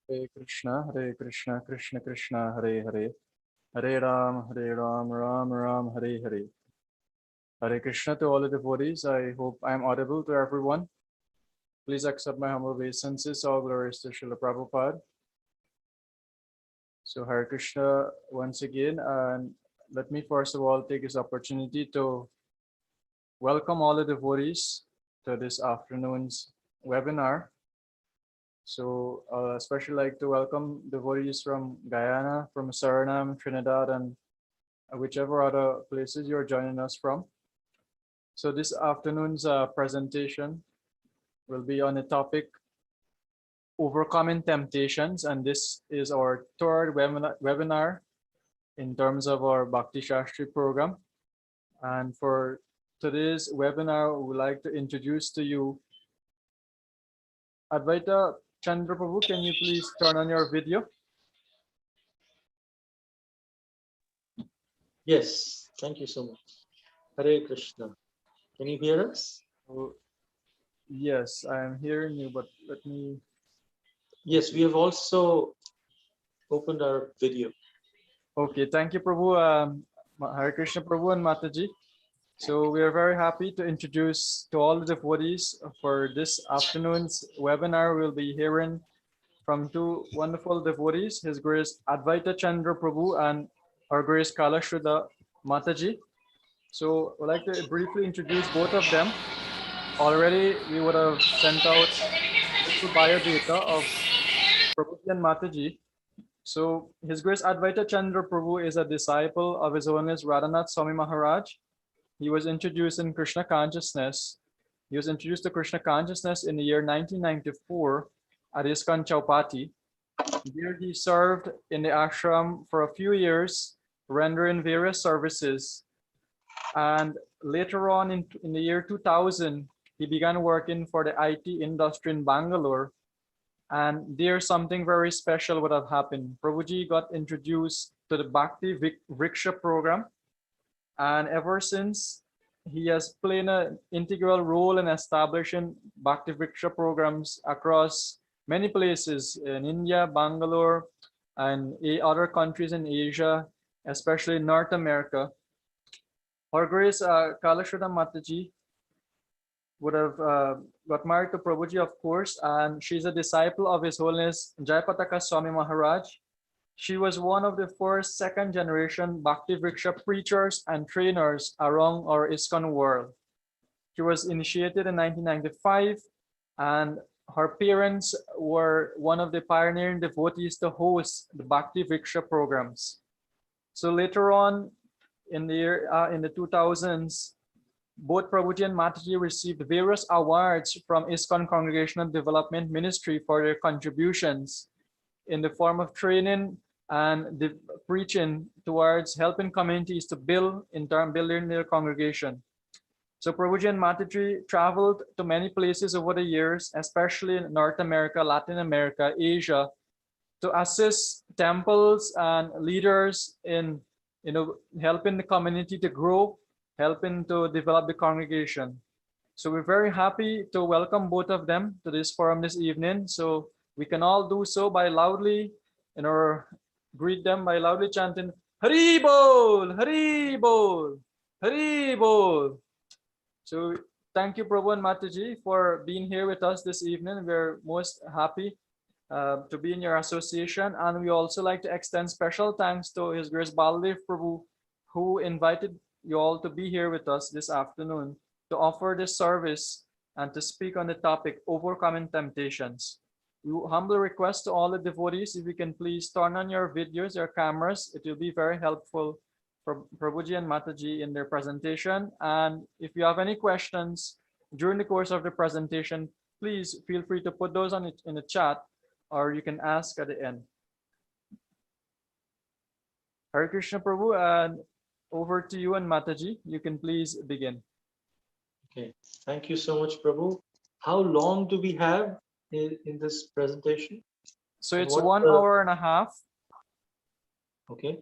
Hare Krishna, Krishna Krishna, Hare Hare, Hare Ram, Ram Ram, Hare Hare. Hare Krishna to all the devotees. I hope I am audible to everyone. Please accept my humble obeisances. All glories to Srila Prabhupada. So Hare Krishna once again, and let me first of all take this opportunity to welcome all the devotees to this afternoon's webinar. So especially like to welcome devotees from Guyana, from Suriname, Trinidad, and whichever other places you're joining us from. So this afternoon's presentation will be on the topic overcoming temptations, and this is our third webinar in terms of our Bhakti Shastri program. And for today's webinar, we would like to introduce to you Advaita Chandra Prabhu. Can you please turn on your video? Yes, thank you so much. Hare Krishna. Can you hear us? Oh, yes, I am hearing you, but let me... Yes, we have also opened our video. Okay, thank you, Prabhu. Hare Krishna Prabhu and Mataji. So we are very happy to introduce to all the devotees for this afternoon's webinar. We'll be hearing from two wonderful devotees, His Grace Advaita Chandra Prabhu and Our Grace Kalasudha Mataji. So I'd like to briefly introduce both of them. Already we would have sent out little biodata of Prabhuji and Mataji. So His Grace Advaita Chandra Prabhu is a disciple of His Holiness Radhanath Swami Maharaj. He was introduced in Krishna consciousness. He was introduced to Krishna consciousness in the year 1994 at ISKCON Chaupati. Here he served in the ashram for a few years, rendering various services. And later on in the year 2000, he began working for the IT industry in Bangalore. And there something very special would have happened. Prabhuji got introduced to the Bhakti Vriksha program. And ever since, he has played an integral role in establishing Bhakti Vriksha programs across many places in India, Bangalore, and other countries in Asia, especially North America. Her Grace Kalasudha Mataji would have got married to Prabhuji, of course, and she's a disciple of His Holiness Jayapataka Swami Maharaj. She was one of the first second-generation Bhakti Vriksha preachers and trainers around our ISKCON world. She was initiated in 1995, and her parents were one of the pioneering devotees to host the Bhakti Vriksha programs. So later on in the 2000s, both Prabhuji and Mataji received various awards from ISKCON Congregational Development Ministry for their contributions in the form of training and the preaching towards helping communities to building their congregation. So Prabhuji and Mataji traveled to many places over the years, especially in North America, Latin America, Asia, to assist temples and leaders in helping the community to grow, helping to develop the congregation. So we're very happy to welcome both of them to this forum this evening. So we can all do so by loudly, greet them by loudly chanting, Hari Bol, Hari Bol, Hari Bol. So thank you, Prabhu and Mataji, for being here with us this evening. We're most happy to be in your association. And we also like to extend special thanks to His Grace Baldev Prabhu, who invited you all to be here with us this afternoon to offer this service and to speak on the topic, overcoming temptations. We humbly request to all the devotees, if you can please turn on your videos, your cameras. It will be very helpful for Prabhuji and Mataji in their presentation. And if you have any questions during the course of the presentation, please feel free to put those in the chat, or you can ask at the end. Hare Krishna Prabhu, and over to you and Mataji. You can please begin. Okay, thank you so much, Prabhu. How long do we have in this presentation? So it's 1 hour and a half. Okay.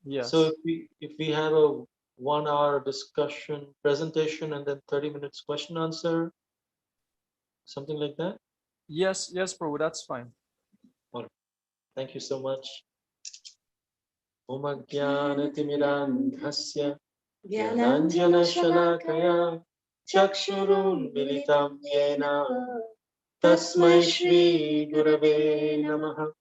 Yes. So if we have a 1 hour discussion presentation and then 30 minutes question answer, something like that? Yes, Prabhu, that's fine. All right. Thank you so much. Om Ajnanatimirandhasya Jnananjana Shalakaya Chakshurun Militam Yena Tasmai Shri Gurave Namaha.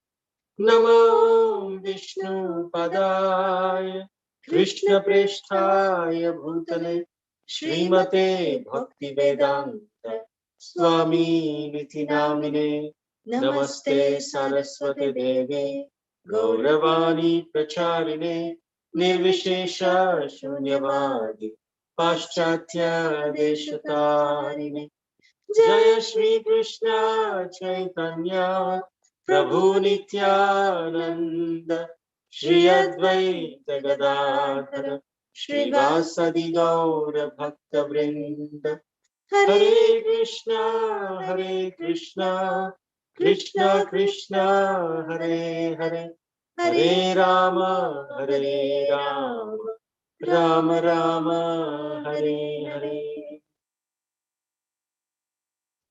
Namo Vishnu Padaya Krishna Presthaya Bhutale Srimate Bhakti Vedanta Swami Niti Namine Namaste Saraswate Deve Gauravani Pracharine Nirvishesha Shunyavadi Paschatya Deshatarine Jaya Shri Krishna Chaitanya Prabhu Nityananda Shri Advaita Gadadhara Shri Vasadi Gaura Bhakta Vrinda Hare Krishna Krishna Krishna Hare Hare Hare Rama Rama Rama Hare Hare.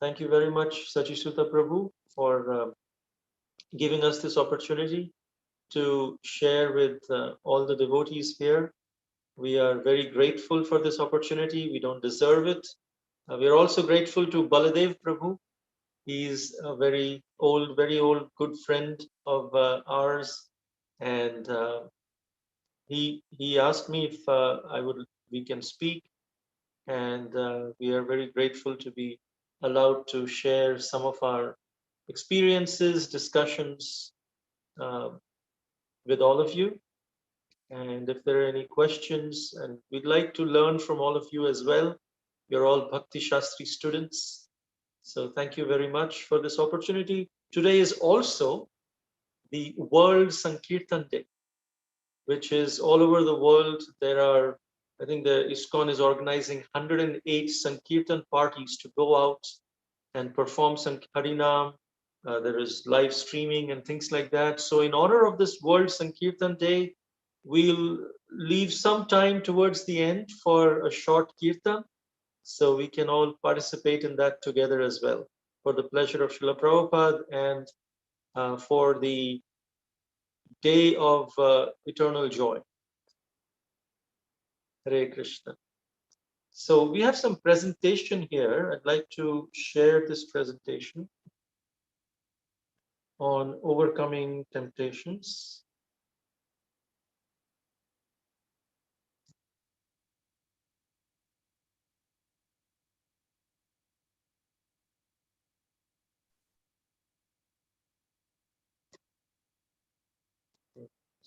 Thank you very much, Sachisuta Prabhu, for giving us this opportunity to share with all the devotees here. We are very grateful for this opportunity. We don't deserve it. We are also grateful to Baladev Prabhu. He's a very old, good friend of ours, and he asked me if we can speak, and we are very grateful to be allowed to share some of our experiences, discussions with all of you. And if there are any questions, and we'd like to learn from all of you as well. You're all Bhakti Shastri students. So thank you very much for this opportunity. Today is also the World Sankirtan Day, which is all over the world. There are, I think the ISKCON is organizing 108 Sankirtan parties to go out and perform Harinam. There is live streaming and things like that. So in honor of this World Sankirtan Day, we'll leave some time towards the end for a short kirtan, so we can all participate in that together as well, for the pleasure of Srila Prabhupada and for the day of eternal joy. Hare Krishna. So we have some presentation here. I'd like to share this presentation on overcoming temptations.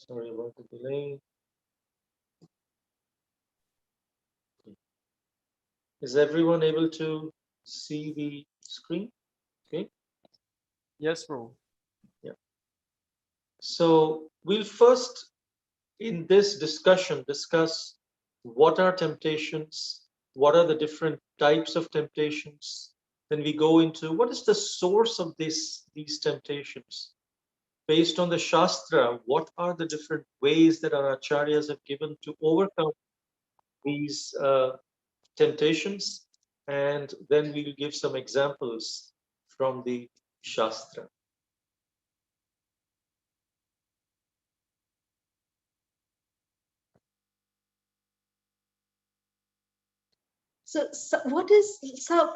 Sorry about the delay. Is everyone able to see the screen? Okay. Yes, Prabhu. Yeah. So we'll first, in this discussion, discuss what are temptations, what are the different types of temptations. Then we go into what is the source of these temptations. Based on the Shastra, what are the different ways that our acharyas have given to overcome these temptations? And then we'll give some examples from the Shastra. So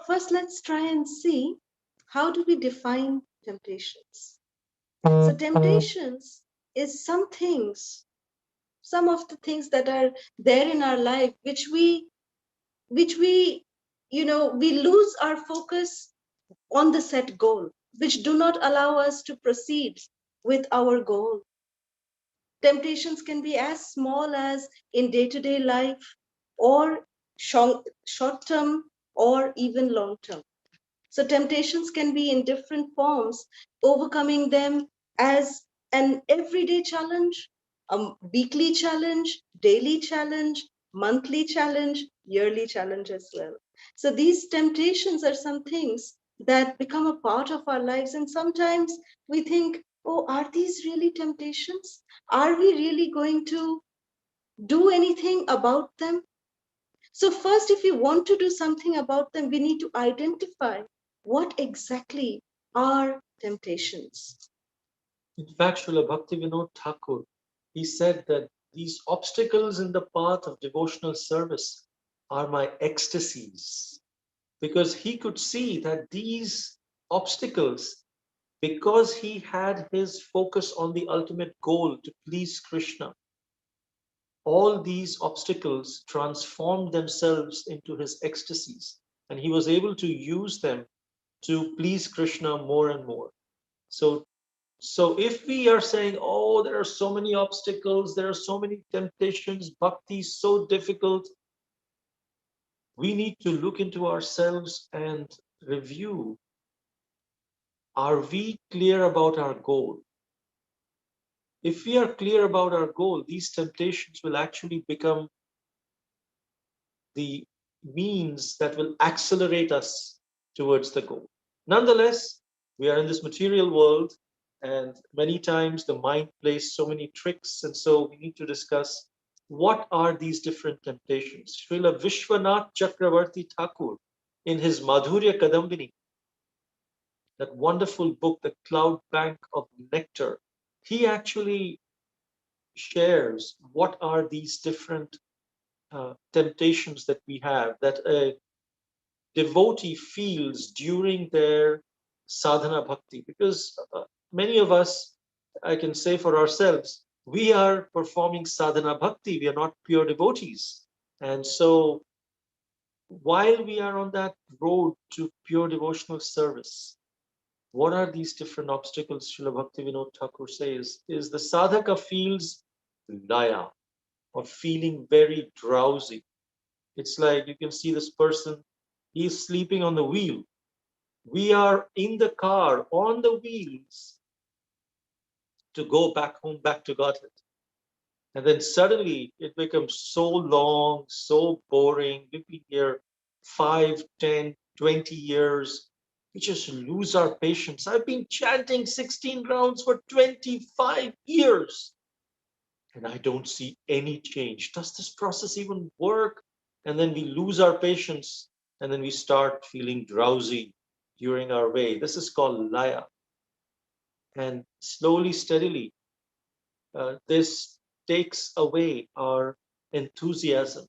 first let's try and see, how do we define temptations? So temptations is some of the things that are there in our life, which we we lose our focus on the set goal, which do not allow us to proceed with our goal. Temptations can be as small as in day-to-day life, or short-term, or even long-term. So temptations can be in different forms, overcoming them as an everyday challenge, a weekly challenge, daily challenge, monthly challenge, yearly challenge as well. So these temptations are some things that become a part of our lives. And sometimes we think, oh, are these really temptations? Are we really going to do anything about them? So first, if we want to do something about them, we need to identify what exactly are temptations. In fact, Srila Bhaktivinoda Thakur, he said that these obstacles in the path of devotional service are my ecstasies, because he could see that these obstacles, because he had his focus on the ultimate goal to please Krishna, all these obstacles transformed themselves into his ecstasies, and he was able to use them to please Krishna more and more. So if we are saying, oh, there are so many obstacles, there are so many temptations, bhakti is so difficult, we need to look into ourselves and review, are we clear about our goal? If we are clear about our goal, these temptations will actually become the means that will accelerate us towards the goal. Nonetheless, we are in this material world, and many times the mind plays so many tricks, and so we need to discuss what are these different temptations. Srila Vishwanath Chakravarti Thakur, in his Madhurya Kadambini, that wonderful book, The Cloud Bank of Nectar, he actually shares what are these different temptations that we have, that a devotee feels during their sadhana bhakti. Because many of us, I can say for ourselves, we are performing sadhana bhakti, we are not pure devotees. And so while we are on that road to pure devotional service, what are these different obstacles? Srila Bhaktivinoda Thakur says, is the sadhaka feels laya, or feeling very drowsy. It's like you can see this person, he's sleeping on the wheel. We are in the car on the wheels to go back home, back to Godhead. And then suddenly it becomes so long, so boring. We've been here 5, 10, 20 years. We just lose our patience. I've been chanting 16 rounds for 25 years, and I don't see any change. Does this process even work? And then we lose our patience, and then we start feeling drowsy during our way. This is called laya. And slowly, steadily, this takes away our enthusiasm.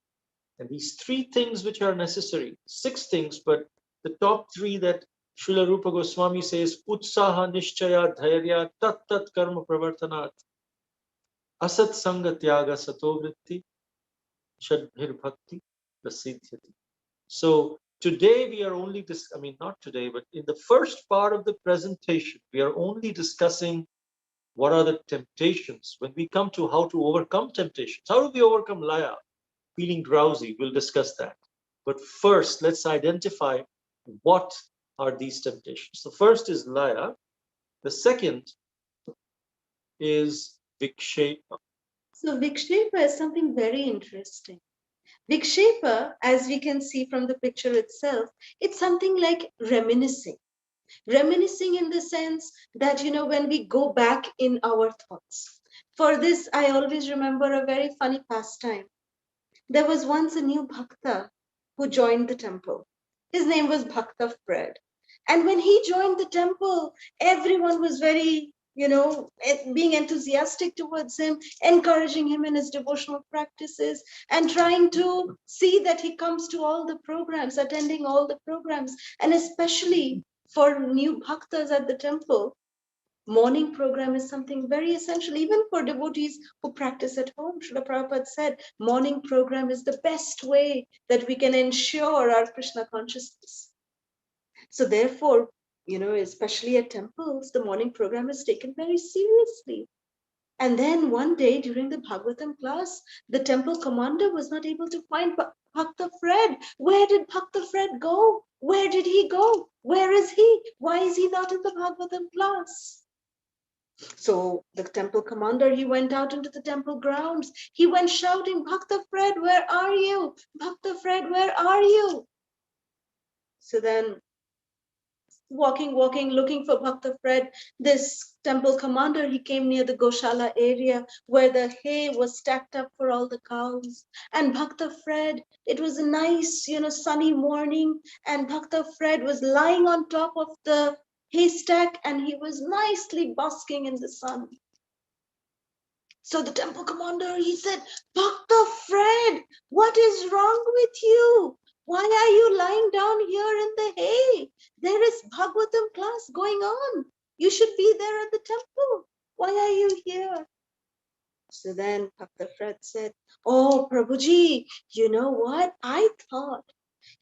And these 3 things which are necessary, 6 things, but the top 3 that Srila Rupa Goswami says, Utsaha Nishchaya Dhairya Tat Tat Karma Pravartanat, Asat Sangha Tyaga Satovritti, Shadbhir Bhakti Prasidhyati. So today we are only not today, but in the first part of the presentation, we are only discussing what are the temptations. When we come to how to overcome temptations, how do we overcome laya, feeling drowsy, we'll discuss that. But first, let's identify what are these temptations. The first is laya. The second is vikshepa. So Vikshepa is something very interesting. Vikshepa, as we can see from the picture itself, it's something like reminiscing. Reminiscing in the sense that, when we go back in our thoughts. For this, I always remember a very funny pastime. There was once a new bhakta who joined the temple. His name was Bhakta Fred. And when he joined the temple, everyone was very, being enthusiastic towards him, encouraging him in his devotional practices, and trying to see that he comes to all the programs, attending all the programs, and especially for new bhaktas at the temple, morning program is something very essential, even for devotees who practice at home. Srila Prabhupada said, morning program is the best way that we can ensure our Krishna consciousness. So therefore, especially at temples, the morning program is taken very seriously. And then one day during the Bhagavatam class, the temple commander was not able to find Bhakta Fred. Where did Bhakta Fred go? Where did he go? Where is he? Why is he not in the Bhagavatam class? So the temple commander, he went out into the temple grounds. He went shouting, Bhakta Fred, where are you? Bhakta Fred, where are you? So then walking, looking for Bhakta Fred, this temple commander, he came near the Goshala area where the hay was stacked up for all the cows. And Bhakta Fred, it was a nice, sunny morning, and Bhakta Fred was lying on top of the haystack and he was nicely basking in the sun. So the temple commander, he said, Dr. Fred, what is wrong with you? Why are you lying down here in the hay? There is Bhagavatam class going on. You should be there at the temple. Why are you here? So then Dr. Fred said, oh, Prabhuji, you know what? I thought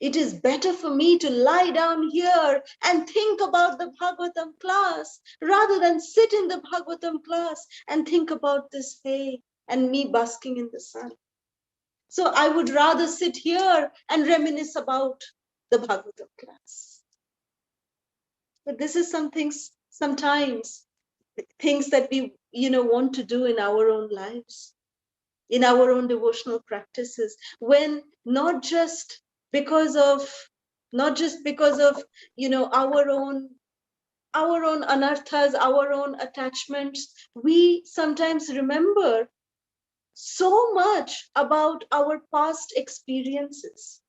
it is better for me to lie down here and think about the Bhagavatam class rather than sit in the Bhagavatam class and think about this hay and me basking in the sun. So I would rather sit here and reminisce about the Bhagavatam class. But this is something sometimes things that we want to do in our own lives, in our own devotional practices, when not just because of our own anarthas, our own attachments, we sometimes remember so much about our past experiences.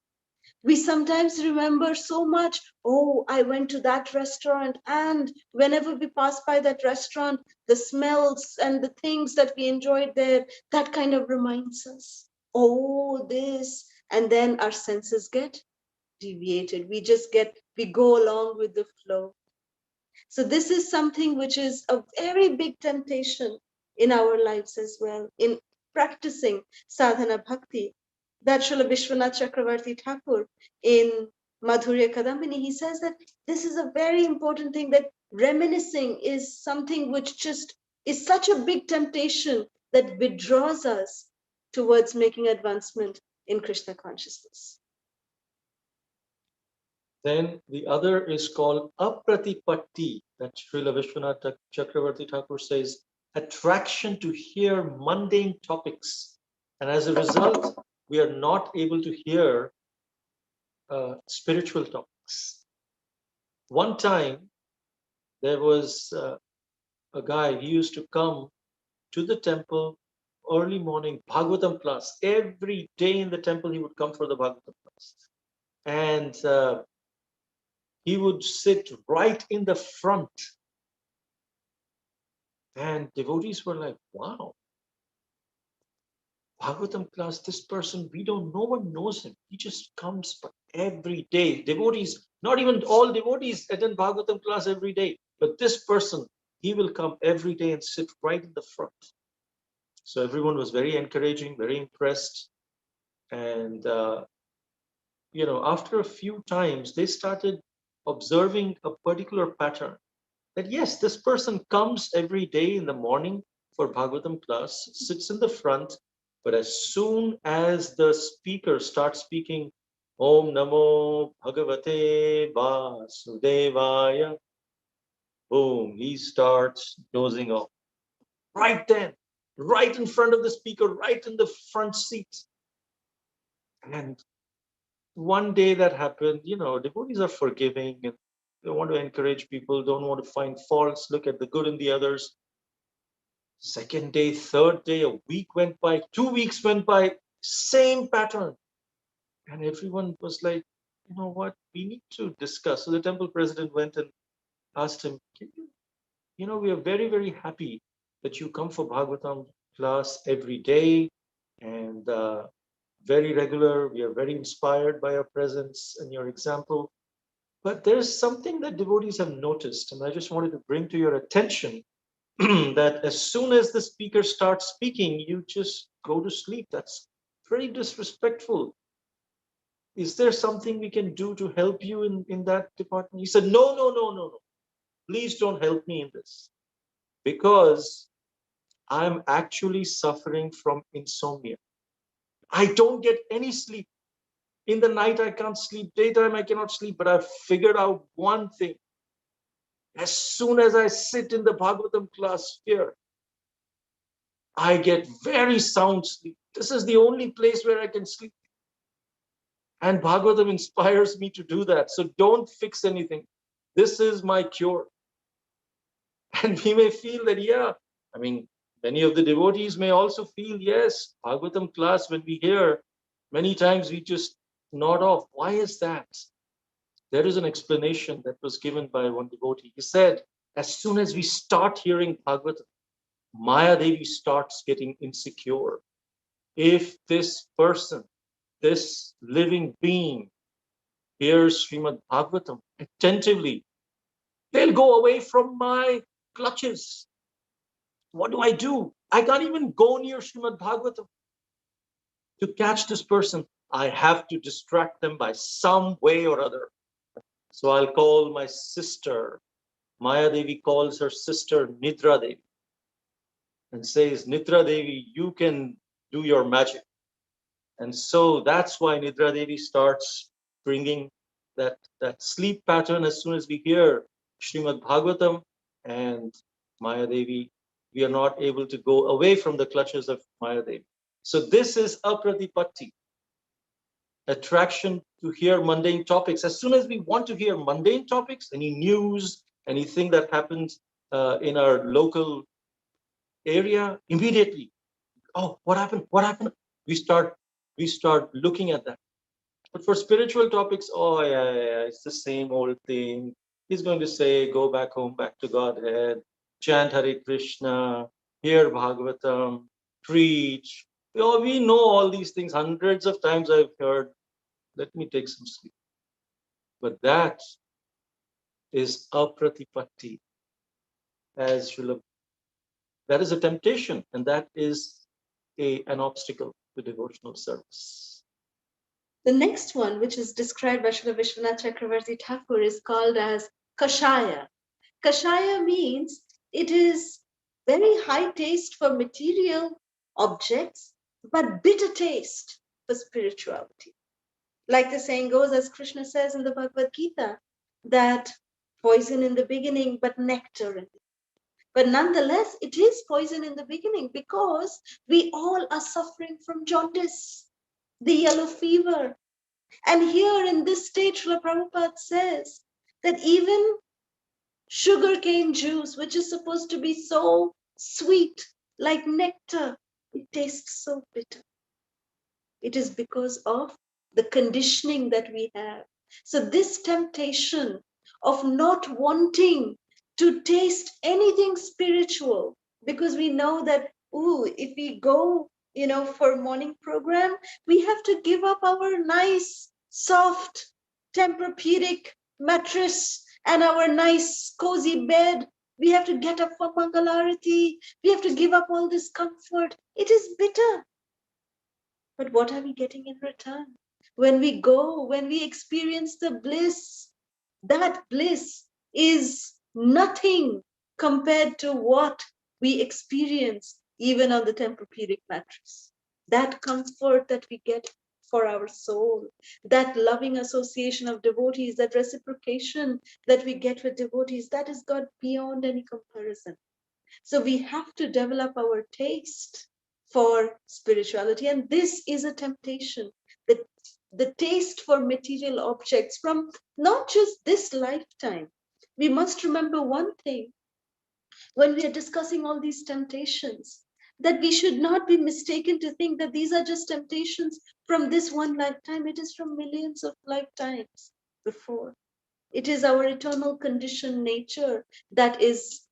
We sometimes remember so much, oh, I went to that restaurant, and whenever we pass by that restaurant, the smells and the things that we enjoyed there, that kind of reminds us, oh, this, and then our senses get deviated. We go along with the flow. So this is something which is a very big temptation in our lives as well, in practicing sadhana bhakti. That Srila Vishwanath Chakravarti Thakur in Madhurya Kadambini, he says that this is a very important thing, that reminiscing is something which just is such a big temptation that withdraws us towards making advancement in Krishna consciousness. Then the other is called Apratipati, that Srila Vishwanath Chakravarti Thakur says, attraction to hear mundane topics. And as a result, we are not able to hear spiritual topics. One time, there was a guy, he used to come to the temple early morning, Bhagavatam class. Every day in the temple, he would come for the Bhagavatam class. And he would sit right in the front. And devotees were like, wow, Bhagavatam class, this person, no one knows him. He just comes every day. Devotees, not even all devotees attend Bhagavatam class every day. But this person, he will come every day and sit right in the front. So everyone was very encouraging, very impressed. And, after a few times, they started observing a particular pattern. That yes, this person comes every day in the morning for Bhagavatam class, sits in the front, but as soon as the speaker starts speaking, Om Namo Bhagavate Vasudevaya, boom, he starts dozing off. Right then, right in front of the speaker, right in the front seat. And one day that happened, devotees are forgiving and they want to encourage people, don't want to find faults, look at the good in the others. Second day, third day, a week went by, 2 weeks went by, same pattern. And everyone was like, you know what, we need to discuss. So the temple president went and asked him, we are very, very happy that you come for Bhagavatam class every day and very regular. We are very inspired by your presence and your example. But there's something that devotees have noticed, and I just wanted to bring to your attention that as soon as the speaker starts speaking, you just go to sleep. That's very disrespectful. Is there something we can do to help you in that department? He said, no. Please don't help me in this. Because I'm actually suffering from insomnia. I don't get any sleep. In the night, I can't sleep. Daytime, I cannot sleep. But I've figured out one thing. As soon as I sit in the Bhagavatam class here, I get very sound sleep. This is the only place where I can sleep. And Bhagavatam inspires me to do that. So don't fix anything. This is my cure. And we may feel that, many of the devotees may also feel, yes, Bhagavatam class, when we hear, many times we just nod off. Why is that? there is an explanation that was given by one devotee. He said, as soon as we start hearing Bhagavatam, Maya Devi starts getting insecure. If this person, this living being, hears Srimad Bhagavatam attentively, they'll go away from my clutches. What do? I can't even go near Srimad Bhagavatam. To catch this person, I have to distract them by some way or other. So I'll call my sister. Maya Devi calls her sister Nidra Devi and says, Nidra Devi, you can do your magic. And so that's why Nidra Devi starts bringing that sleep pattern as soon as we hear Srimad Bhagavatam, and Maya Devi, we are not able to go away from the clutches of Maya Devi. So this is Apratipati, attraction to hear mundane topics. As soon as we want to hear mundane topics, any news, anything that happens in our local area, immediately, oh, what happened? What happened? We start looking at that. But for spiritual topics, oh yeah, it's the same old thing. He's going to say, go back home, back to Godhead, chant Hare Krishna, hear Bhagavatam, preach. We know all these things. Hundreds of times I've heard, let me take some sleep. But that is apratipatti, as Srila. That is a temptation, and that is an obstacle to devotional service. The next one, which is described by Srila Vishwanath Chakravarti Thakur, is called as Kashaya. Kashaya means it is very high taste for material objects, but bitter taste for spirituality. Like the saying goes, as Krishna says in the Bhagavad Gita, that poison in the beginning, but nectar in the end. But nonetheless, it is poison in the beginning because we all are suffering from jaundice, the yellow fever. And here in this stage, Srila Prabhupada says that even sugarcane juice, which is supposed to be so sweet, like nectar, it tastes so bitter. It is because of the conditioning that we have. So this temptation of not wanting to taste anything spiritual, because we know that, if we go, for morning program, we have to give up our nice, soft, Tempur-Pedic mattress and our nice, cozy bed. We have to get up for Mangalarati. We have to give up all this comfort. It is bitter. But what are we getting in return? When we go, when we experience the bliss, that bliss is nothing compared to what we experience even on the Tempur-Pedic mattress. That comfort that we get for our soul, that loving association of devotees, that reciprocation that we get with devotees, that is God beyond any comparison. So we have to develop our taste for spirituality, and this is a temptation. The taste for material objects from not just this lifetime. We must remember one thing when we are discussing all these temptations, that we should not be mistaken to think that these are just temptations from this one lifetime. It is from millions of lifetimes before. It is our eternal conditioned nature that is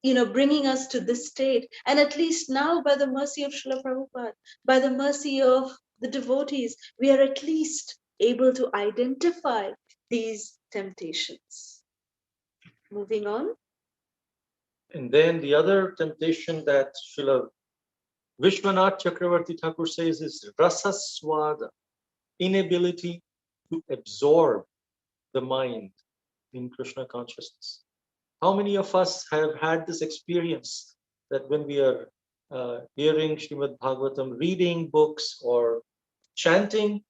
bringing us to this state. And at least now, by the mercy of Srila Prabhupada, by the mercy of the devotees, we are at least able to identify these temptations. Moving on. And then the other temptation that Srila Vishwanath Chakravarti Thakur says is rasa, swadh, inability to absorb the mind in Krishna consciousness. How many of us have had this experience that when we are hearing Srimad Bhagavatam, reading books or chanting,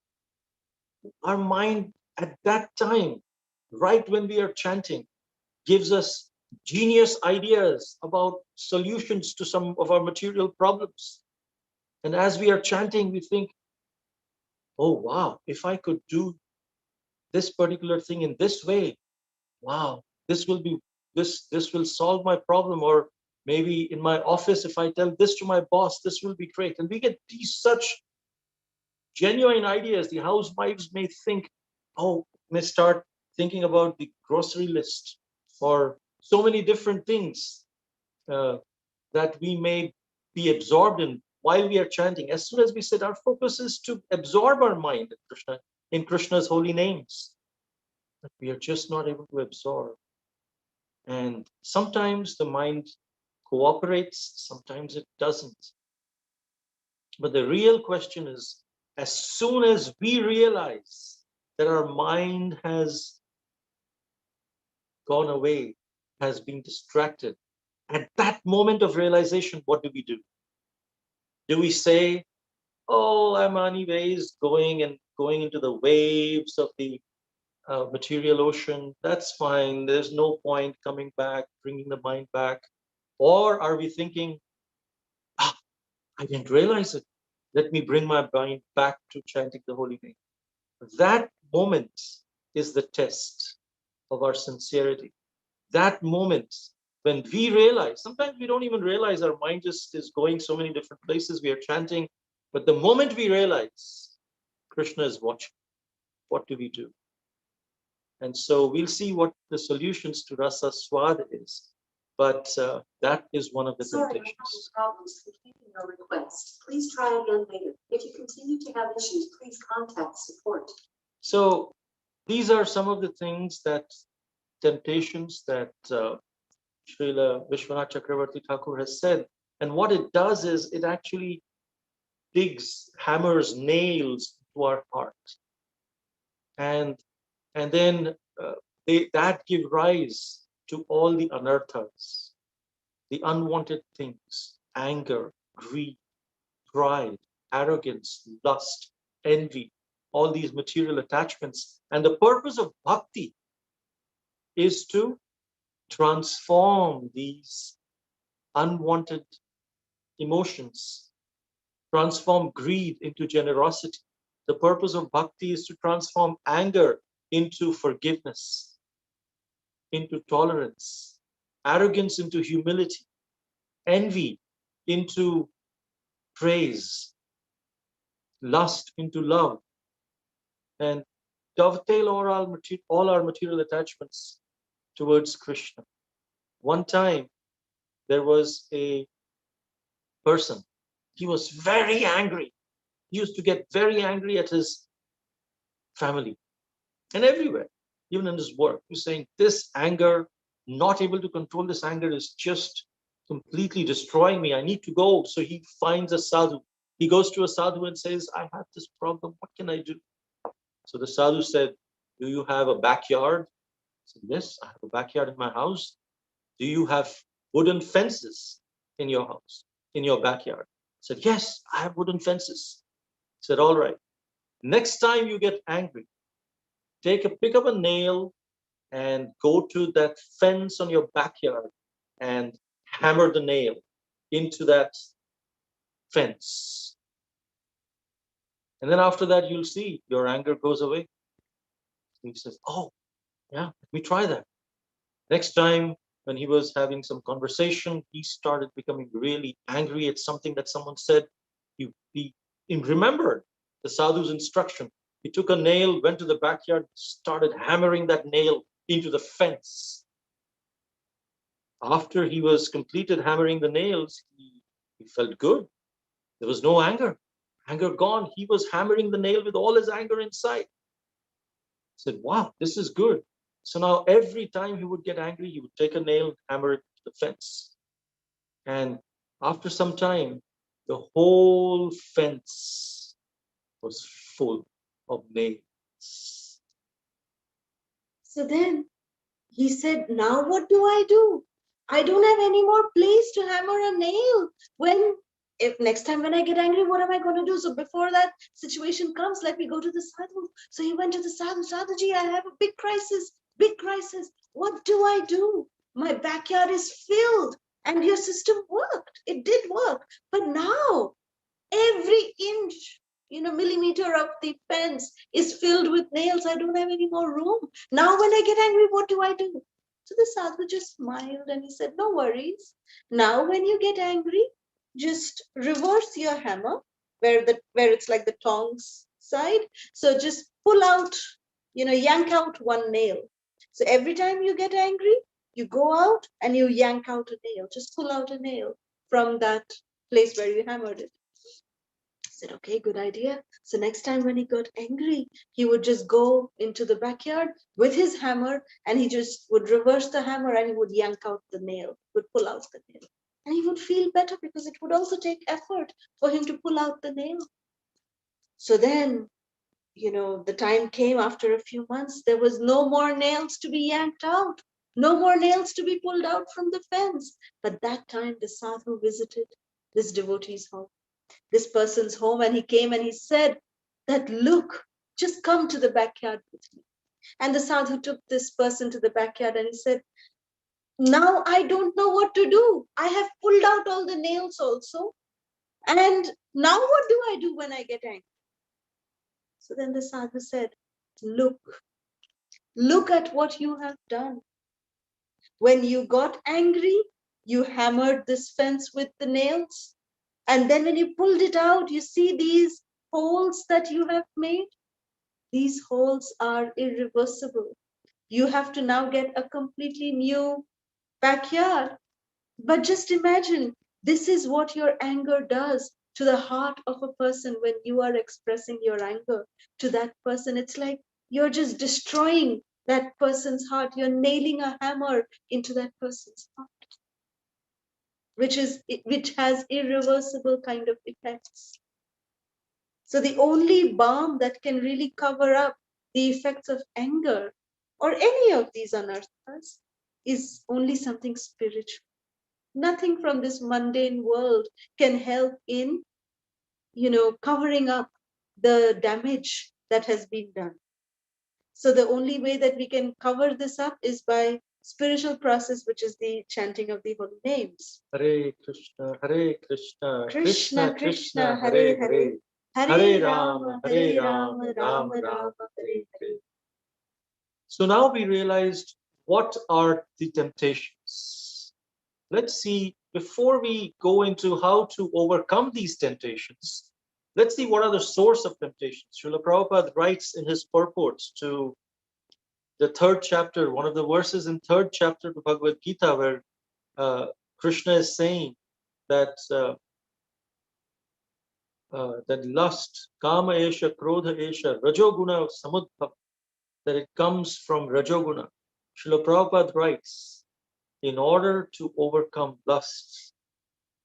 our mind at that time, right when we are chanting, gives us genius ideas about solutions to some of our material problems. And as we are chanting, we think, oh, wow, if I could do this particular thing in this way, wow, this will solve my problem. Or maybe in my office, if I tell this to my boss, this will be great. And we get these such genuine ideas. The housewives may think, oh, may start thinking about the grocery list or so many different things that we may be absorbed in while we are chanting. As soon as we sit, our focus is to absorb our mind in Krishna's holy names. But we are just not able to absorb. And sometimes the mind cooperates, sometimes it doesn't. But the real question is, as soon as we realize that our mind has gone away, has been distracted, at that moment of realization, what do we do? Do we say, oh, I'm anyways going into the waves of the material ocean, that's fine, there's no point coming back, bringing the mind back? Or are we thinking, ah, I didn't realize it, let me bring my mind back to chanting the holy name? That moment is the test of our sincerity. That moment when we realize, sometimes we don't even realize, our mind just is going so many different places, we are chanting, but the moment we realize Krishna is watching, what do we do? And so we'll see what the solutions to rasa swadh is. But that is one of the temptations. Problems completing your request. Please try again later. If you continue to have issues, please contact support. So these are some of the things temptations that Srila Vishwanath Chakravarti Thakur has said. And what it does is it actually hammers nails to our heart. And then that give rise to all the anarthas, the unwanted things, anger, greed, pride, arrogance, lust, envy, all these material attachments. And the purpose of bhakti is to transform these unwanted emotions, transform greed into generosity. The purpose of bhakti is to transform anger into forgiveness, into tolerance, arrogance into humility, envy into praise, lust into love, and dovetail all our material attachments towards Krishna. One time, there was a person, he was very angry. He used to get very angry at his family and everywhere, even in his work. He was saying, this anger, not able to control this anger, is just completely destroying me. I need to go. So he finds a sadhu. He goes to a sadhu and says, I have this problem. What can I do? So the sadhu said, do you have a backyard? He said, yes, I have a backyard in my house. Do you have wooden fences in your house, in your backyard? He said, yes, I have wooden fences. He said, all right. Next time you get angry, pick up a nail and go to that fence on your backyard and hammer the nail into that fence. And then after that, you'll see your anger goes away. He says, oh, yeah, let me try that. Next time, when he was having some conversation, he started becoming really angry at something that someone said. He remembered the sadhu's instruction. He took a nail, went to the backyard, started hammering that nail into the fence. After he was completed hammering the nails, he felt good. There was no anger. Anger gone. He was hammering the nail with all his anger inside. He said, wow, this is good. So now every time he would get angry, he would take a nail, hammer it to the fence. And after some time, the whole fence was full of nails. So then he said, now what do? I don't have any more place to hammer a nail. If next time when I get angry, what am I going to do? So before that situation comes, let me go to the sadhu. So he went to the sadhu. Sadhuji, I have a big crisis. What do I do? My backyard is filled. And your system worked. It did work. But now every inch, millimeter of the fence is filled with nails. I don't have any more room. Now when I get angry, what do I do? So the sadhu just smiled and he said, no worries. Now when you get angry, just reverse your hammer where it's like the tongs side. So just pull out yank out one nail. So every time you get angry, you go out and you yank out a nail, just pull out a nail from that place where you hammered it. I said, okay, good idea. So next time when he got angry, he would just go into the backyard with his hammer and he just would reverse the hammer and he would yank out the nail, would pull out the nail. And he would feel better because it would also take effort for him to pull out the nail. So then, the time came after a few months, there was no more nails to be yanked out, no more nails to be pulled out from the fence. But that time the sadhu visited this devotee's home, this person's home, and he came and he said that, look, just come to the backyard with me. And the sadhu took this person to the backyard and he said, now I don't know what to do. I have pulled out all the nails also. And now what do I do when I get angry? So then the sadhu said, look at what you have done. When you got angry, you hammered this fence with the nails. And then when you pulled it out, you see these holes that you have made. These holes are irreversible. You have to now get a completely new backyard. But just imagine, this is what your anger does to the heart of a person when you are expressing your anger to that person. It's like you're just destroying that person's heart. You're nailing a hammer into that person's heart, which has irreversible kind of effects. So the only balm that can really cover up the effects of anger or any of these anarthas is only something spiritual. Nothing from this mundane world can help in, covering up the damage that has been done. So the only way that we can cover this up is by spiritual process, which is the chanting of the holy names. Hare Krishna, Hare Krishna, Krishna Krishna, Hare Hare, Hare Rama, Hare Rama, Rama Rama, Hare Hare. So now we realized what are the temptations. Let's see, before we go into how to overcome these temptations, let's see what are the source of temptations. Srila Prabhupada writes in his purports to the 3rd chapter, one of the verses in 3rd chapter of Bhagavad Gita, where Krishna is saying that that lust, kama esha, krodha esha, rajoguna samudbhav, that it comes from rajoguna. Srila Prabhupada writes, in order to overcome lust,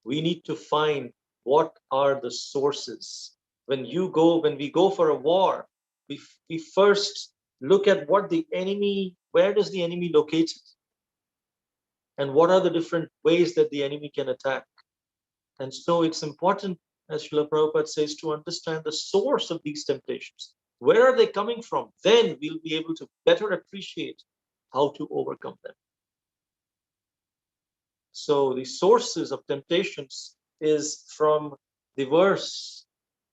we need to find what are the sources. When we go for a war, we first look at what the enemy, where does the enemy locate it? And what are the different ways that the enemy can attack? And so it's important, as Srila Prabhupada says, to understand the source of these temptations. Where are they coming from? Then we'll be able to better appreciate how to overcome them. So the sources of temptations is from the verse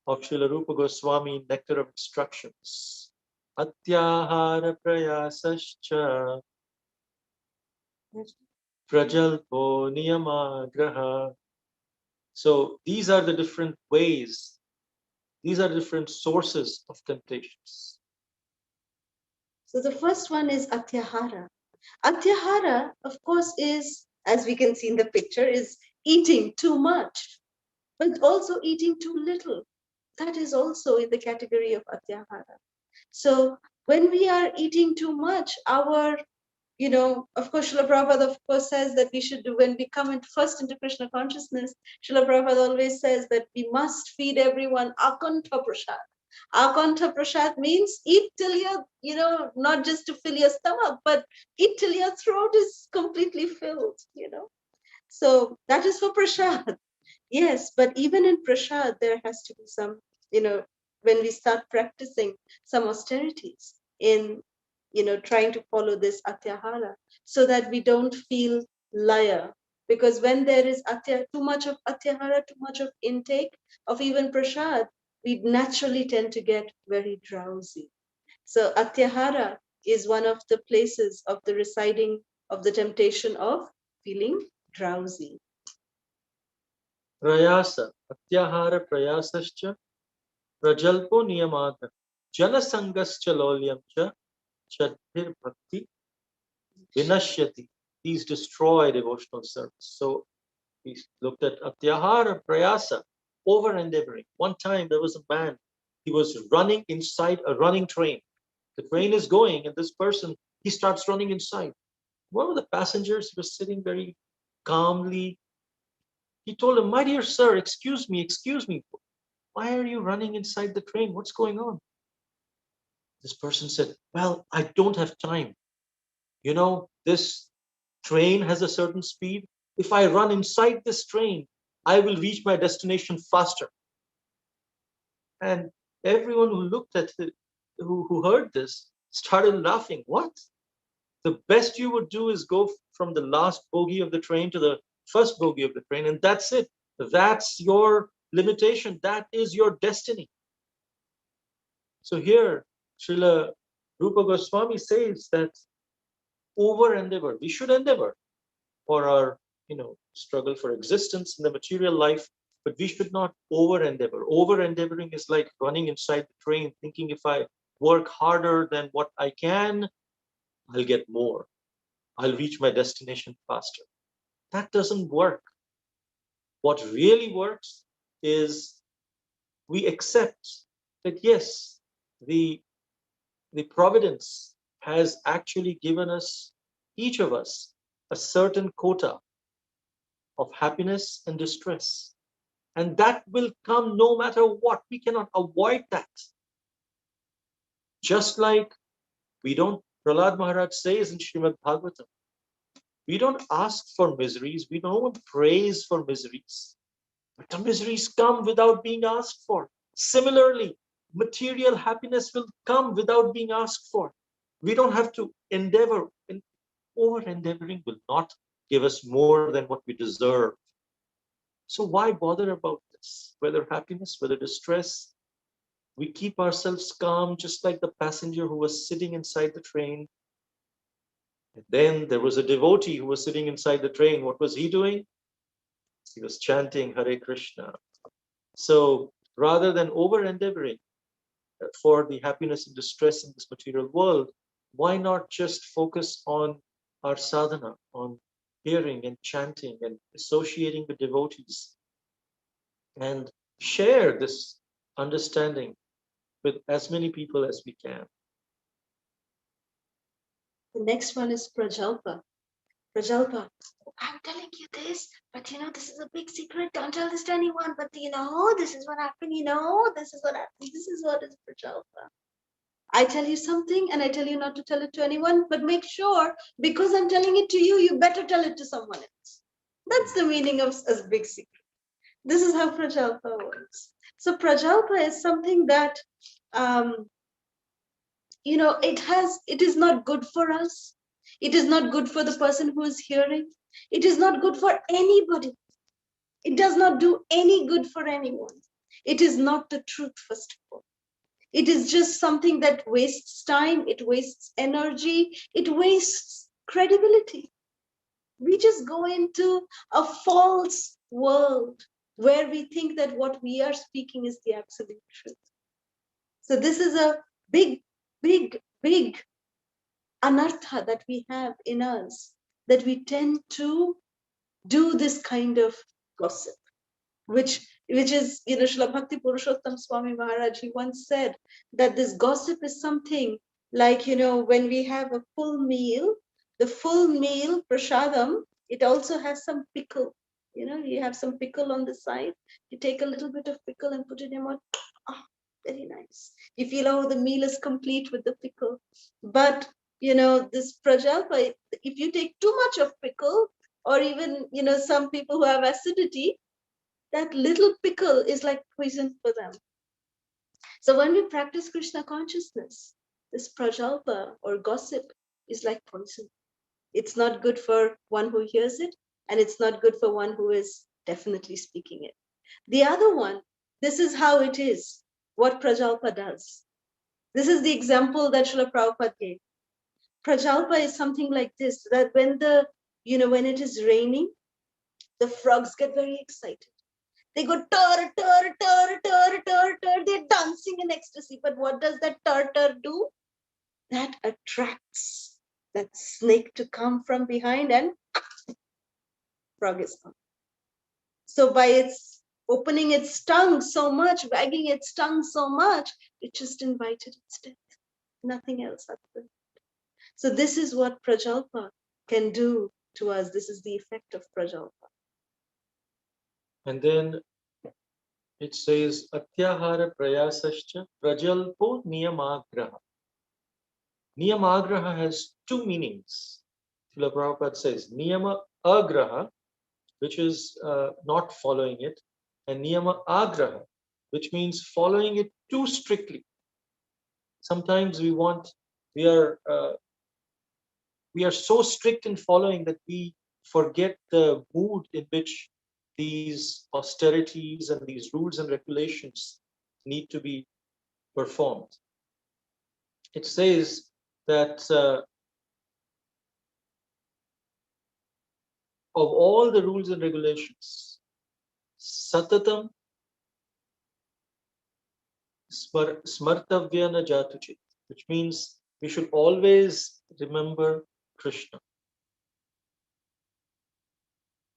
of Srila Rupa Goswami, Nectar of Instructions. Atyahara prayasascha prajalpo niyamagraha. So these are the different ways, these are different sources of temptations. So the first one is atyahara. Atyahara, of course, is, as we can see in the picture, is eating too much, but also eating too little. That is also in the category of atyahara. So when we are eating too much, our, of course, Srila Prabhupada, of course, says that we should do, when we come first into Krishna consciousness, Srila Prabhupada always says that we must feed everyone akantha prasad. Akantha prasad means eat till you're, not just to fill your stomach, but eat till your throat is completely filled, So that is for prasad. Yes, but even in prasad, there has to be some, when we start practicing some austerities in, trying to follow this atyahara, so that we don't feel laya. Because when there is too much of atyahara, too much of intake of even prasad, we naturally tend to get very drowsy. So atyahara is one of the places of the residing of the temptation of feeling drowsy. Prayasa, atyahara prayasascha prajalpo niyamata jana sangascha lolyamcha chadhir bhakti vinashyati. These destroy devotional service. So we looked at atyahara prayasa, over endeavoring. One time there was a man, he was running inside a running train. The train is going, and this person, he starts running inside. One of the passengers, he was sitting very calmly. He told him, "My dear sir, excuse me. Why are you running inside the train? What's going on?" This person said, "Well, I don't have time. You know, this train has a certain speed. If I run inside this train, I will reach my destination faster." And everyone who looked at it, who heard this, started laughing. What? The best you would do is go from the last bogie of the train to the first bogie of the train, and that's it. That's your limitation. That is your destiny. So here, Srila Rupa Goswami says that over endeavor, we should endeavor for our, struggle for existence in the material life, but we should not over endeavor. Over endeavoring is like running inside the train, thinking if I work harder than what I can, I'll get more. I'll reach my destination faster. That doesn't work. What really works is we accept that yes, the providence has actually given us, each of us, a certain quota of happiness and distress. And that will come no matter what. We cannot avoid that. Just like Prahlad Maharaj says in Srimad Bhagavatam, we don't ask for miseries, we don't praise for miseries, but the miseries come without being asked for. Similarly, material happiness will come without being asked for. We don't have to endeavor, and over endeavoring will not give us more than what we deserve. So why bother about this? Whether happiness, whether distress, we keep ourselves calm, just like the passenger who was sitting inside the train. And then there was a devotee who was sitting inside the train. What was he doing? He was chanting Hare Krishna. So rather than over endeavoring for the happiness and distress in this material world, why not just focus on our sadhana, on hearing and chanting and associating with devotees, and share this understanding with as many people as we can. The next one is prajalpa. Prajalpa. I'm telling you this, but this is a big secret. Don't tell this to anyone. But this is what happened. This is what happened. This is what is prajalpa. I tell you something and I tell you not to tell it to anyone, but make sure, because I'm telling it to you, you better tell it to someone else. That's the meaning of a big secret. This is how prajalpa works. So prajalpa is something that, it is not good for us. It is not good for the person who is hearing. It is not good for anybody. It does not do any good for anyone. It is not the truth, first of all. It is just something that wastes time, it wastes energy, it wastes credibility. We just go into a false world where we think that what we are speaking is the absolute truth. So this is a big, big, big anartha that we have in us, that we tend to do this kind of gossip, which is, Srila Bhakti Purushottam Swami Maharaj, he once said that this gossip is something like, when we have a full meal, the full meal, prashadam, it also has some pickle. You have some pickle on the side. You take a little bit of pickle and put it in your mouth. Oh, very nice. You feel, the meal is complete with the pickle. But, this prajalpa, if you take too much of pickle, or even, some people who have acidity, that little pickle is like poison for them. So when we practice Krishna consciousness, this prajalpa or gossip is like poison. It's not good for one who hears it, and it's not good for one who is definitely speaking it. The other one, this is how it is, what prajalpa does. This is the example that Srila Prabhupada gave. Prajalpa is something like this, that when when it is raining, the frogs get very excited. They go tur, tur, tur, tur, tur, tur. They're dancing in ecstasy. But what does that tur, tur do? that attracts that snake to come from behind, and frog is gone. So by its opening its tongue so much, wagging its tongue so much, it just invited its death. Nothing else happened. So this is what prajalpa can do to us. This is the effect of prajalpa. And then it says, Atyahara prayasascha prajalpo niyamagraha. Niyamagraha has two meanings. Srila Prabhupada says, Niyama agraha, which is not following it, and Niyama agraha, which means following it too strictly. Sometimes we are so strict in following that we forget the mood in which these austerities and these rules and regulations need to be performed. It says that of all the rules and regulations, satatam smartavya na jatuchit, which means we should always remember Krishna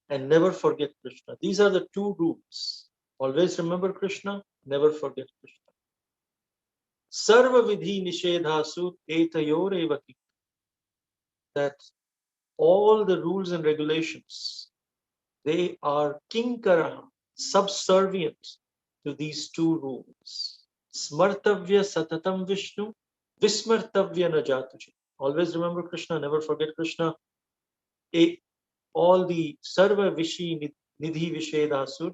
and never forget Krishna. These are the two rules. Always remember Krishna, never forget Krishna. Sarva vidhi nishedhasu etayorevaki. That all the rules and regulations, they are kinkara, subservient to these two rules. Smartavya satatam Vishnu, vismartavya na jatuchi. Always remember Krishna, never forget Krishna. All the sarva vishi nidhi vishedasur,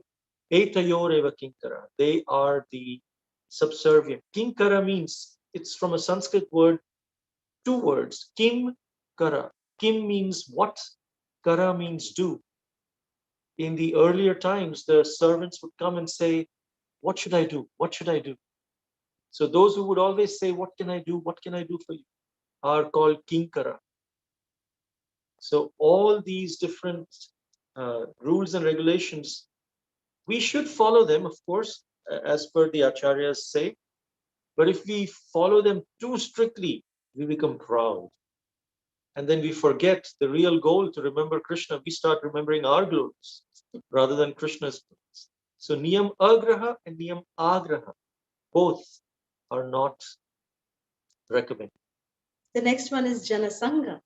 etayoreva kinkara. They are the subservient. Kinkara means, it's from a Sanskrit word, two words, kim kara. Kim means what, kara means do. In the earlier times, the servants would come and say, what should I do? What should I do? So those who would always say, what can I do? What can I do for you? Are called kinkara. So all these different rules and regulations, we should follow them, of course, as per the acharyas say. But if we follow them too strictly, we become proud. And then we forget the real goal to remember Krishna. We start remembering our glories rather than Krishna's glories. So niyam agraha and niyam agraha, both are not recommended. The next one is jana sangha.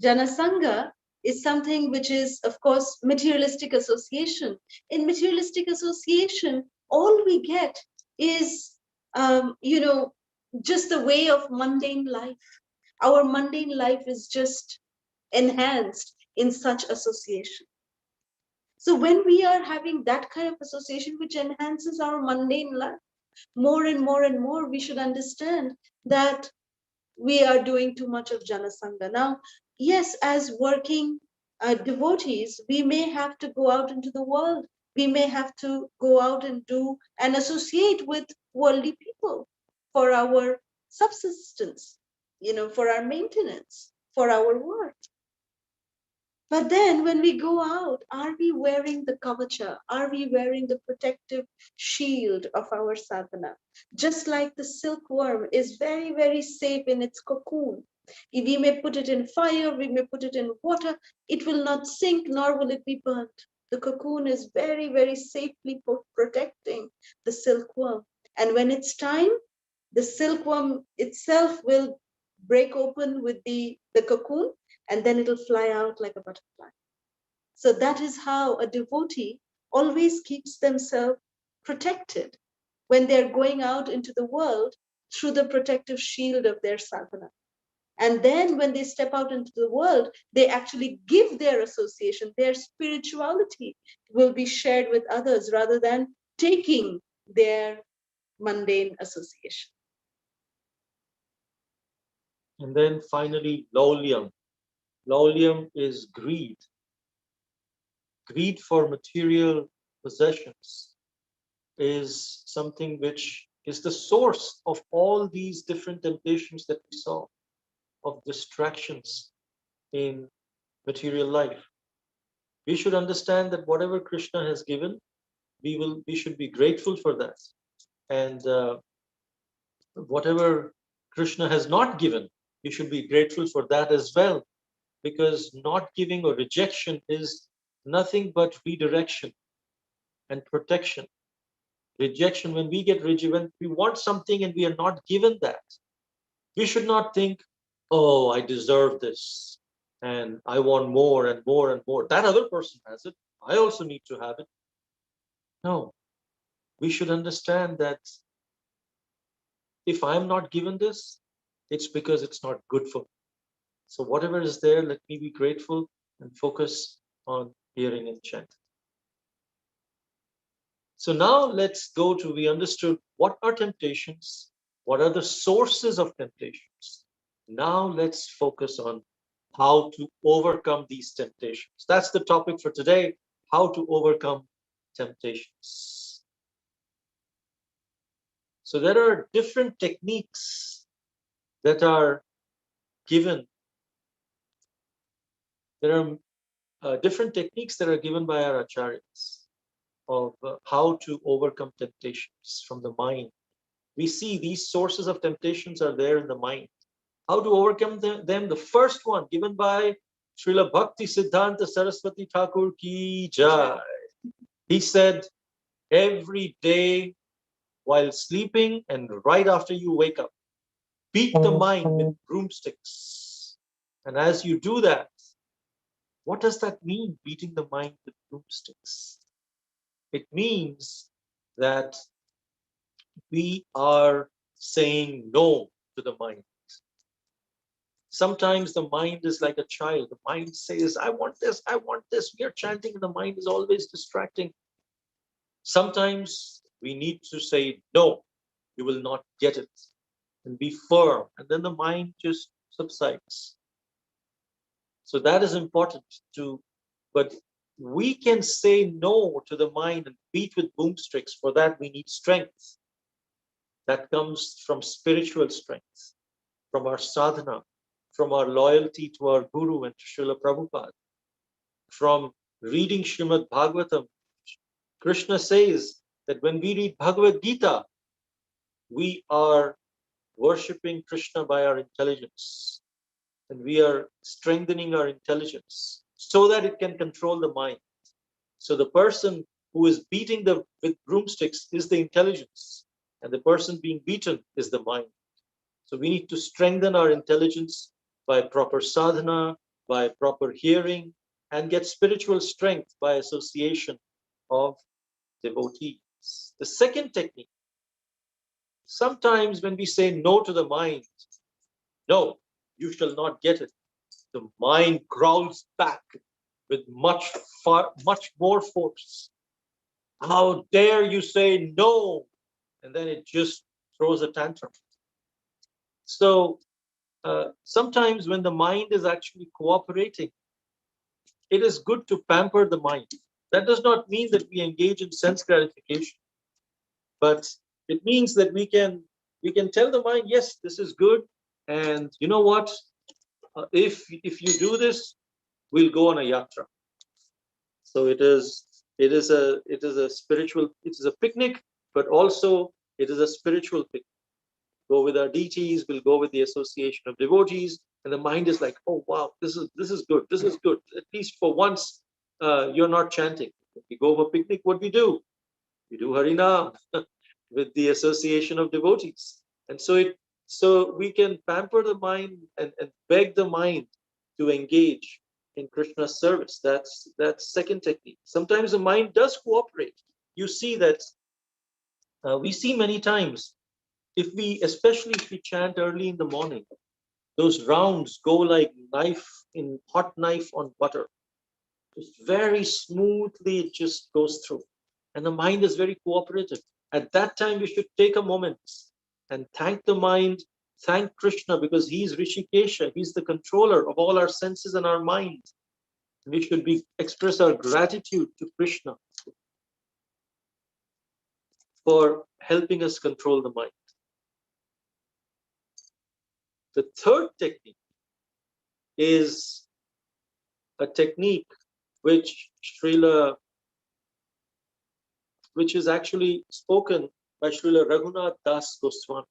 Jana sangha is something which is, of course, materialistic association. In materialistic association, all we get is, just the way of mundane life. Our mundane life is just enhanced in such association. So when we are having that kind of association which enhances our mundane life, more and more and more, we should understand that we are doing too much of jana sangha. Now, yes, as working devotees, we may have to go out into the world. We may have to go out and do and associate with worldly people for our subsistence, for our maintenance, for our work. But then when we go out, are we wearing the kavacha? Are we wearing the protective shield of our sadhana? Just like the silkworm is very, very safe in its cocoon. We may put it in fire, we may put it in water, it will not sink nor will it be burnt. The cocoon is very, very safely protecting the silkworm. And when it's time, the silkworm itself will break open with the cocoon, and then it'll fly out like a butterfly. So that is how a devotee always keeps themselves protected when they're going out into the world through the protective shield of their sadhana. And then when they step out into the world, they actually give their association, their spirituality will be shared with others rather than taking their mundane association. And then finally, laulyam. Laulyam is greed. Greed for material possessions is something which is the source of all these different temptations that we saw, of distractions in material life. We should understand that whatever Krishna has given, we should be grateful for that. And whatever Krishna has not given, You should be grateful for that as well, because not giving or rejection is nothing but redirection and protection. Rejection, when we get rigid, when we want something and we are not given that, we should not think, oh, I deserve this and I want more and more and more. That other person has it. I also need to have it. No, we should understand that if I'm not given this, it's because it's not good for me. So whatever is there, let me be grateful and focus on hearing and chanting. So now let's go to, we understood what are temptations, what are the sources of temptations. Now let's focus on how to overcome these temptations. That's the topic for today, how to overcome temptations. So there are different techniques that are given. There are different techniques that are given by our acharyas of how to overcome temptations from the mind. We see these sources of temptations are there in the mind. How to overcome them? The first one given by Srila Bhakti Siddhanta Saraswati Thakur ki jai. He said, every day while sleeping and right after you wake up, beat the mind with broomsticks. And as you do that, what does that mean, beating the mind with broomsticks? It means that we are saying no to the mind. Sometimes the mind is like a child. The mind says, I want this, I want this. We are chanting and the mind is always distracting. Sometimes we need to say, no, you will not get it. And be firm. And then the mind just subsides. So that is important too. But we can say no to the mind and beat with broomsticks. For that, we need strength. That comes from spiritual strength, from our sadhana, from our loyalty to our Guru and to Srila Prabhupada, from reading Srimad Bhagavatam. Krishna says that when we read Bhagavad Gita, we are worshipping Krishna by our intelligence. And we are strengthening our intelligence so that it can control the mind. So the person who is beating with broomsticks is the intelligence, and the person being beaten is the mind. So we need to strengthen our intelligence by proper sadhana, by proper hearing, and get spiritual strength by association of devotees. The second technique, sometimes when we say no to the mind, no, you shall not get it, the mind growls back with much more force. How dare you say no? And then it just throws a tantrum. So sometimes when the mind is actually cooperating, it is good to pamper the mind. That does not mean that we engage in sense gratification, but it means that we can tell the mind, yes, this is good, and you know what? If you do this, we'll go on a yatra. So it is a spiritual, it is a picnic, but also it is a spiritual picnic. Go with our deities, we'll go with the association of devotees, and the mind is like, oh wow, this is good, this is good. At least for once, you're not chanting. If we go for a picnic, what we do? We do Harinam with the association of devotees. And so we can pamper the mind and beg the mind to engage in Krishna's service. That's second technique. Sometimes the mind does cooperate. You see that we see many times, especially if we chant early in the morning, those rounds go like hot knife on butter. Just very smoothly, it just goes through. And the mind is very cooperative. At that time, we should take a moment and thank the mind, thank Krishna, because he's Rishikesha, he's the controller of all our senses and our minds. We should express our gratitude to Krishna for helping us control the mind. The third technique is a technique which is actually spoken by Srila Raghunath Das Goswami.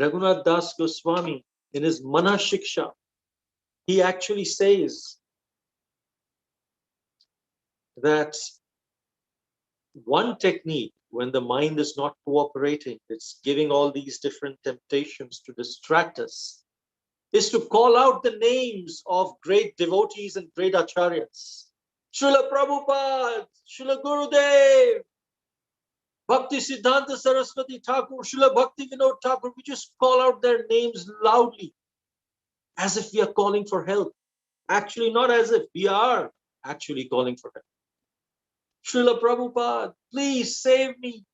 Raghunath Das Goswami in his Mana Shiksha, he actually says that one technique, when the mind is not cooperating, it's giving all these different temptations to distract us, is to call out the names of great devotees and great acharyas. Srila Prabhupada, Srila Gurudev, Bhakti Siddhanta Saraswati Thakur, Srila Bhakti Vinod Thakur. We just call out their names loudly as if we are calling for help. Actually, not as if, we are actually calling for help. Srila Prabhupada, please save me.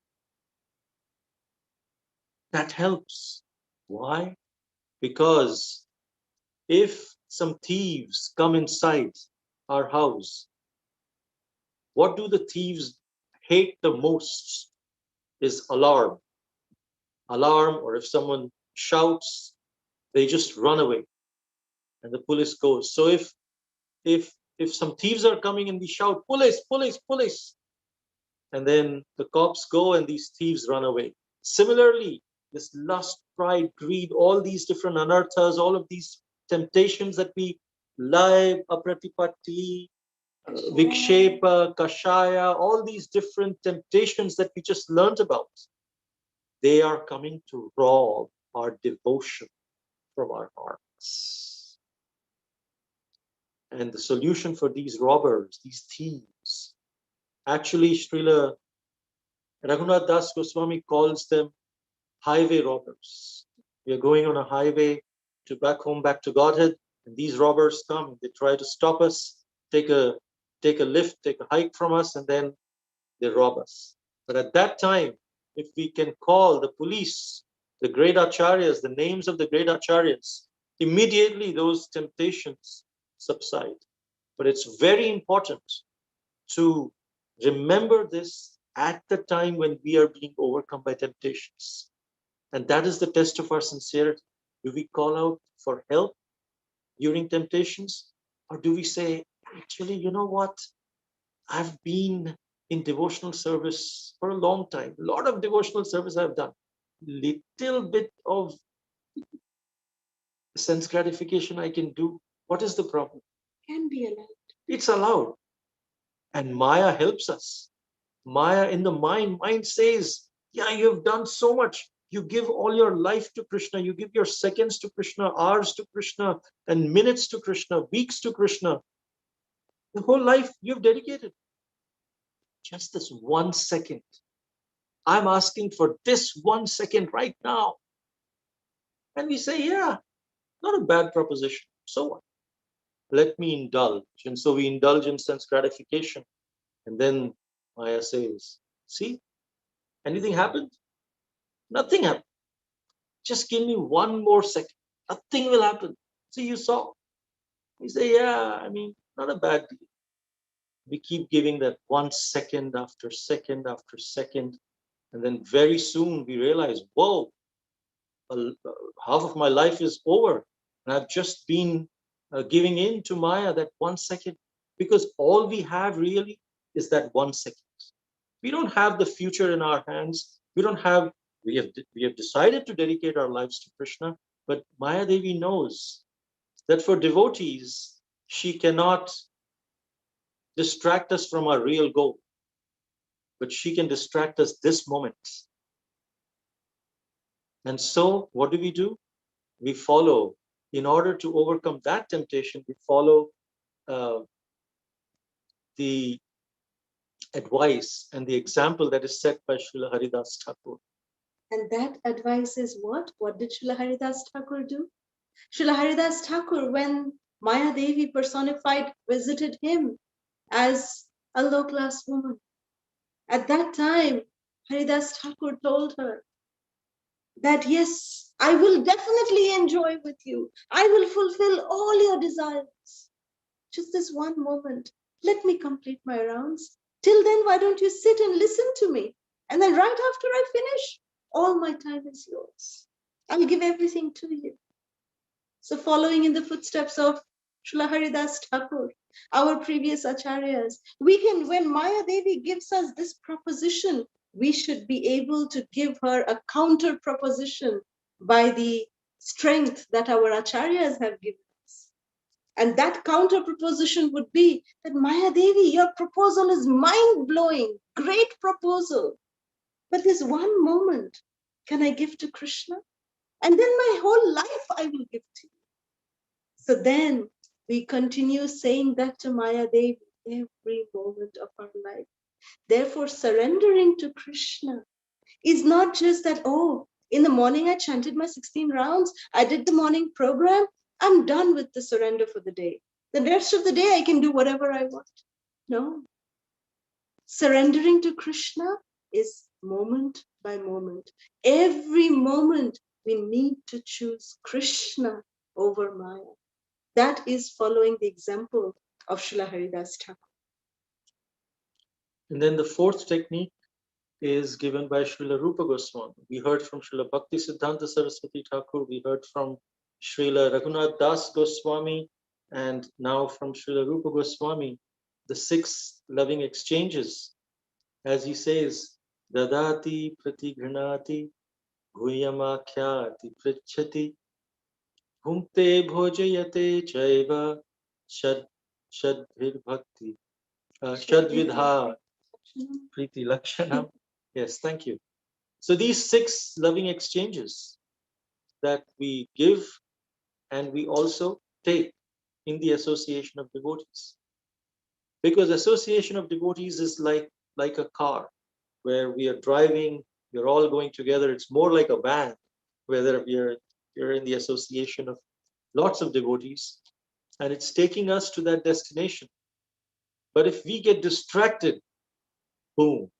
That helps. Why? Because if some thieves come inside our house, what do the thieves hate the most is alarm. Alarm, or if someone shouts, they just run away and the police goes. So if some thieves are coming and we shout, police, police, police, and then the cops go and these thieves run away. Similarly, this lust, pride, greed, all these different anarthas, all of these temptations that we live, Apratipati, Vikshepa, Kashaya, all these different temptations that we just learned about, they are coming to rob our devotion from our hearts. And the solution for these robbers, these thieves, actually Srila Raghunath Das Goswami calls them highway robbers. We are going on a highway to back home, back to Godhead, and these robbers come, they try to stop us, take a lift, take a hike from us, and then they rob us. But at that time, if we can call the police, the great acharyas, the names of the great acharyas, immediately those temptations subside. But it's very important to remember this at the time when we are being overcome by temptations. And that is the test of our sincerity. Do we call out for help during temptations? Or do we say, actually, you know what? I've been in devotional service for a long time. A lot of devotional service I've done. Little bit of sense gratification I can do. What is the problem? Can be allowed. It's allowed. And Maya helps us. Maya in the mind says, yeah, you have done so much. You give all your life to Krishna. You give your seconds to Krishna, hours to Krishna, and minutes to Krishna, weeks to Krishna. The whole life you've dedicated. Just this 1 second. I'm asking for this 1 second right now. And we say, yeah, not a bad proposition. So what? Let me indulge. And so we indulge in sense gratification. And then Maya says, see, anything happened? Nothing happened. Just give me 1 more second. Nothing will happen. See, you saw. We say, yeah, I mean, not a bad deal. We keep giving that 1 second after second after second. And then very soon we realize, whoa, half of my life is over. And I've just been giving in to Maya that 1 second. Because all we have really is that 1 second. We don't have the future in our hands. We have decided to dedicate our lives to Krishna. But Maya Devi knows that for devotees, she cannot distract us from our real goal. But she can distract us this moment. And so what do? We follow, in order to overcome that temptation, we follow the advice and the example that is set by Srila Haridas Thakur. And that advice is what? What did Srila Haridas Thakur do? Srila Haridas Thakur, when Maya Devi personified, visited him as a low-class woman. At that time, Haridas Thakur told her that, yes, I will definitely enjoy with you. I will fulfill all your desires. Just this one moment. Let me complete my rounds. Till then, why don't you sit and listen to me? And then right after I finish, all my time is yours. I'll give everything to you. So following in the footsteps of Srila Haridas Thakur, our previous acharyas, when Maya Devi gives us this proposition, we should be able to give her a counter proposition by the strength that our acharyas have given us. And that counter proposition would be that Maya Devi, your proposal is mind-blowing, great proposal. But this one moment, can I give to Krishna? And then my whole life I will give to you. So then we continue saying that to Maya Devi every moment of our life. Therefore, surrendering to Krishna is not just that, oh, in the morning I chanted my 16 rounds, I did the morning program, I'm done with the surrender for the day. The rest of the day I can do whatever I want. No. Surrendering to Krishna is moment by moment. Every moment we need to choose Krishna over Maya. That is following the example of Srila Haridas Thakur. And then the fourth technique is given by Srila Rupa Goswami. We heard from Srila Bhakti Siddhanta Saraswati Thakur, we heard from Srila Raghunath Das Goswami, and now from Srila Rupa Goswami, the 6 loving exchanges. As he says, Dadati Pratigranati Guyamakyati Prichati Bhumte Bhojayate Chaiva Shadbhir Bhakti Shadvidha Priti Lakshanam. Yes, thank you. So these 6 loving exchanges that we give and we also take in the association of devotees. Because association of devotees is like a car where we are driving, we're all going together. It's more like a van, whether you're in the association of lots of devotees, and it's taking us to that destination. But if we get distracted, boom,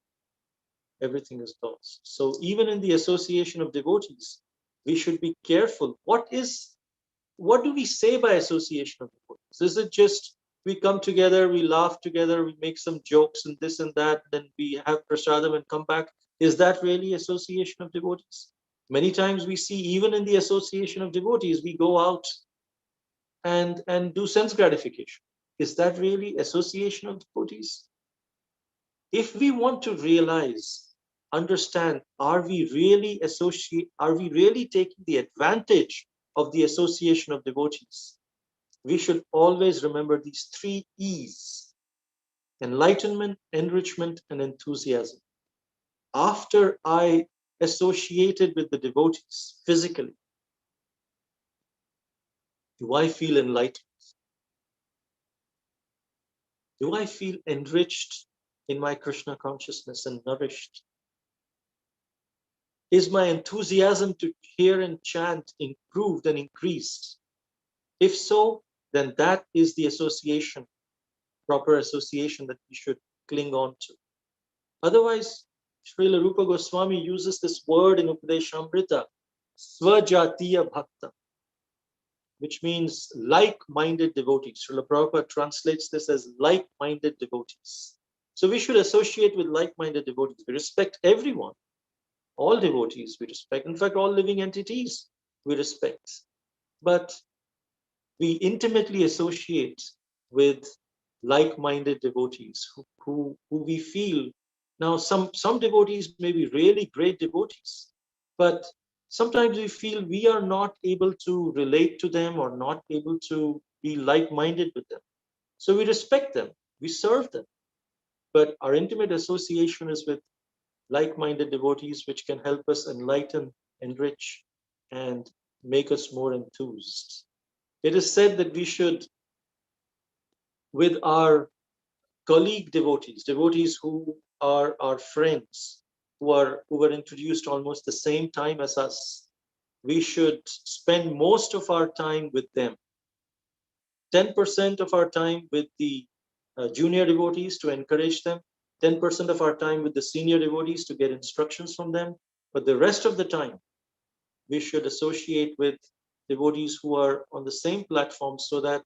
everything is lost. So even in the association of devotees, we should be careful. What do we say by association of devotees? Is it just we come together, we laugh together, we make some jokes and this and that, then we have prasadam and come back? Is that really association of devotees? Many times we see even in the association of devotees, we go out and do sense gratification. Is that really association of devotees? If we want to realize, understand, are we really taking the advantage of the association of devotees? We should always remember these 3 E's: enlightenment, enrichment, and enthusiasm. After I associated with the devotees physically, do I feel enlightened? Do I feel enriched in my Krishna consciousness and nourished? Is my enthusiasm to hear and chant improved and increased? If so, then that is the association, proper association that we should cling on to. Otherwise, Srila Rupa Goswami uses this word in Upadeshamrita, swajatiya bhakta, which means like-minded devotees. Srila Prabhupada translates this as like-minded devotees. So we should associate with like-minded devotees. We respect everyone. All devotees we respect. In fact, all living entities we respect. But we intimately associate with like-minded devotees who we feel. Now, some devotees may be really great devotees, but sometimes we feel we are not able to relate to them or not able to be like-minded with them. So we respect them, we serve them, but our intimate association is with like-minded devotees, which can help us enlighten, enrich, and make us more enthused. It is said that we should, with our colleague devotees who are our friends, who were introduced almost the same time as us, we should spend most of our time with them. 10% of our time with the junior devotees to encourage them, 10% of our time with the senior devotees to get instructions from them, but the rest of the time we should associate with devotees who are on the same platform, so that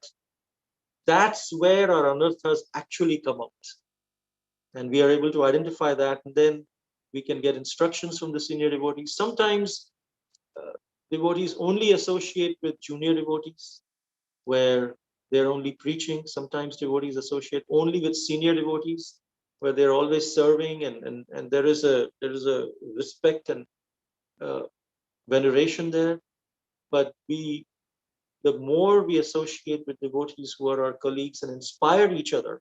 that's where our anarthas actually come out. And we are able to identify that, and then we can get instructions from the senior devotees. Sometimes devotees only associate with junior devotees, where they're only preaching. Sometimes devotees associate only with senior devotees, where they're always serving, and there is a respect and veneration there. but the more we associate with devotees who are our colleagues and inspire each other,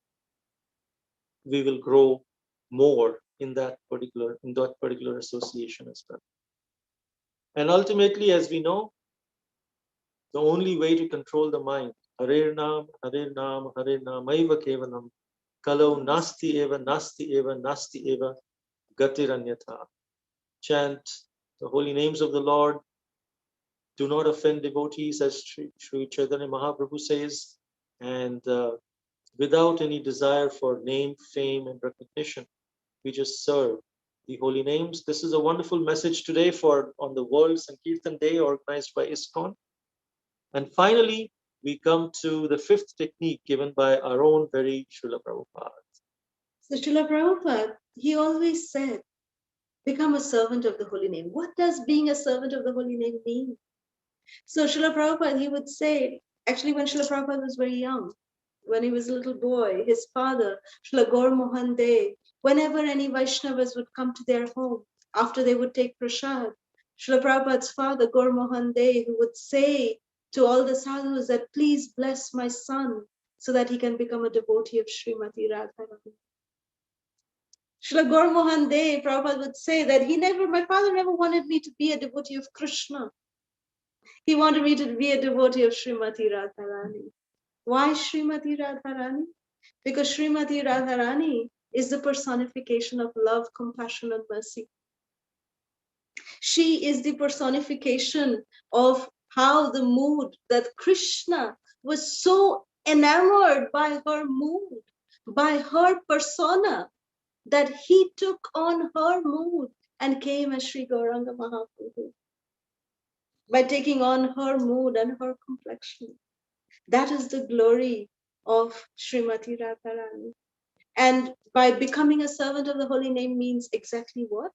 we will grow more in that particular association as well. And ultimately, as we know, the only way to control the mind, Hare Nam, Hare Nam, Hare Nam, Aiva Kevalam, Kalau Nasti Eva, Nasti Eva, Nasti Eva, Gatiranyatha. Chant the holy names of the Lord. Do not offend devotees, as Sri Chaitanya Mahaprabhu says, and without any desire for name, fame, and recognition, we just serve the holy names. This is a wonderful message today on the World Sankirtan Day organized by ISKCON. And finally, we come to the fifth technique given by our own very Srila Prabhupada. So Srila Prabhupada, he always said, become a servant of the holy name. What does being a servant of the holy name mean? So Srila Prabhupada, he would say, actually when Srila Prabhupada was very young, when he was a little boy, his father, Srila Gaur Mohan De, whenever any Vaishnavas would come to their home, after they would take prasad, Srila Prabhupada's father, Gaur Mohan De, who would say to all the sadhus that please bless my son so that he can become a devotee of Srimati Radharani. Srila Gaur Mohan De, Prabhupada would say that my father never wanted me to be a devotee of Krishna. He wanted me to be a devotee of Srimati Radharani. Why Srimati Radharani? Because Srimati Radharani is the personification of love, compassion, and mercy. She is the personification of how the mood that Krishna was so enamored by her mood, by her persona, that he took on her mood and came as Sri Gauranga Mahaprabhu. By taking on her mood and her complexion. That is the glory of Srimati Radharani. And by becoming a servant of the holy name means exactly what?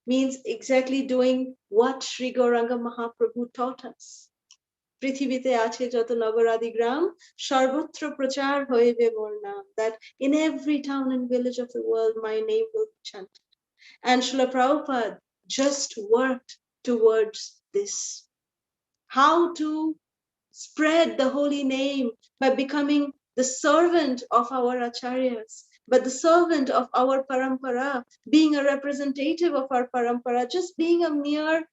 Means exactly doing what Sri Gauranga Mahaprabhu taught us. Prithivite ache jato nagaradi gram, sarvatra prachar hoibe mor naam. That in every town and village of the world, my name will be chanted. And Srila Prabhupada just worked towards this. How to spread the holy name by becoming the servant of our acharyas, but the servant of our parampara, being a representative of our parampara, just being a mere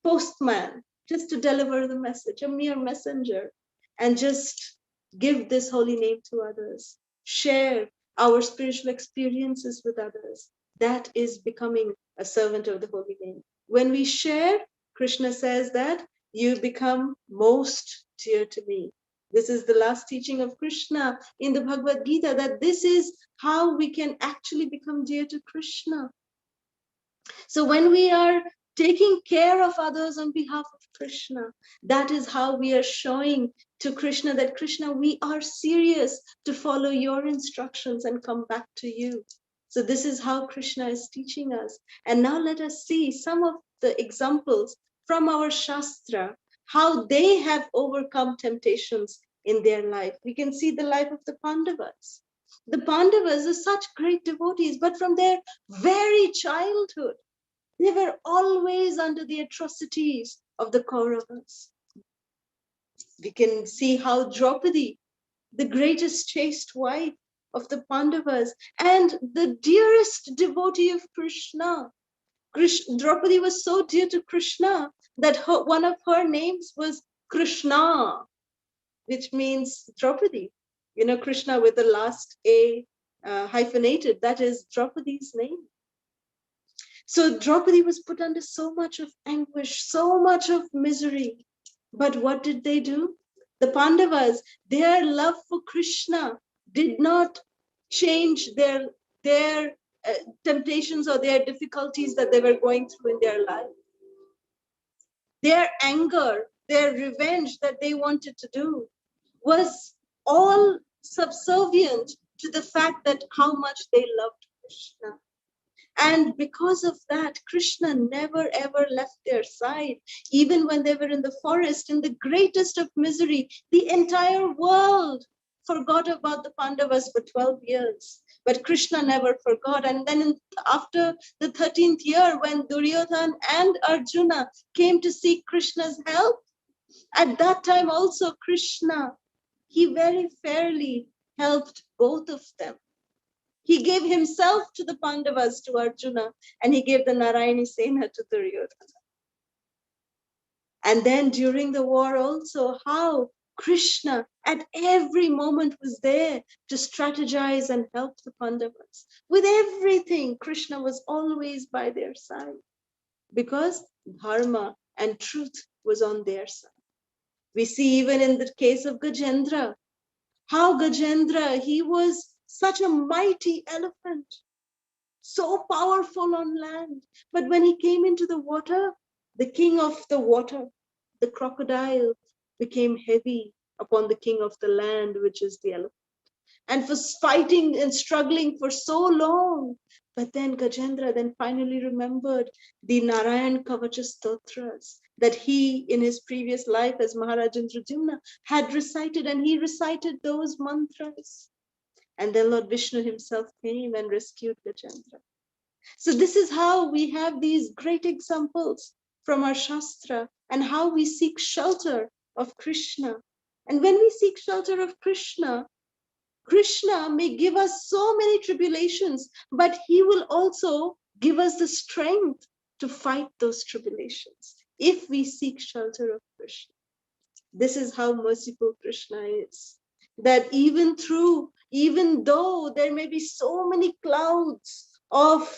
postman, just to deliver the message, a mere messenger, and just give this holy name to others, share our spiritual experiences with others. That is becoming a servant of the holy name. When we share, Krishna says that you become most dear to me. This is the last teaching of Krishna in the Bhagavad Gita, that this is how we can actually become dear to Krishna. So when we are taking care of others on behalf of Krishna, that is how we are showing to Krishna that Krishna, we are serious to follow your instructions and come back to you. So this is how Krishna is teaching us. And now let us see some of the examples from our Shastra, how they have overcome temptations in their life. We can see the life of the Pandavas. The Pandavas are such great devotees, but from their very childhood, they were always under the atrocities of the Kauravas. We can see how Draupadi, the greatest chaste wife of the Pandavas and the dearest devotee of Krishna. Draupadi was so dear to Krishna that one of her names was Krishna, which means Draupadi. You know, Krishna with the last A hyphenated, that is Draupadi's name. So Draupadi was put under so much of anguish, so much of misery. But what did they do? The Pandavas, their love for Krishna did not change their temptations or their difficulties that they were going through in their life. Their anger, their revenge that they wanted to do was all subservient to the fact that how much they loved Krishna. And because of that, Krishna never ever left their side. Even when they were in the forest, in the greatest of misery, the entire world forgot about the Pandavas for 12 years. But Krishna never forgot. And then after the 13th year, when Duryodhana and Arjuna came to seek Krishna's help, At that time also Krishna, he very fairly helped both of them. He gave himself to the Pandavas, to Arjuna, and he gave the Narayani Sena to Duryodhana. And then during the war also, how Krishna at every moment was there to strategize and help the Pandavas. With everything, Krishna was always by their side because dharma and truth was on their side. We see even in the case of Gajendra, how Gajendra, he was such a mighty elephant, so powerful on land. But when he came into the water, the king of the water, the crocodile, became heavy upon the king of the land, which is the elephant. And for fighting and struggling for so long. But then Gajendra then finally remembered the Narayan Kavacha Stotras that he in his previous life as Maharaj Indradyumna had recited, and he recited those mantras. And then Lord Vishnu himself came and rescued Gajendra. So this is how we have these great examples from our Shastra and how we seek shelter of Krishna. And when we seek shelter of Krishna, Krishna may give us so many tribulations, but he will also give us the strength to fight those tribulations if we seek shelter of Krishna. This is how merciful Krishna is. That even though there may be so many clouds of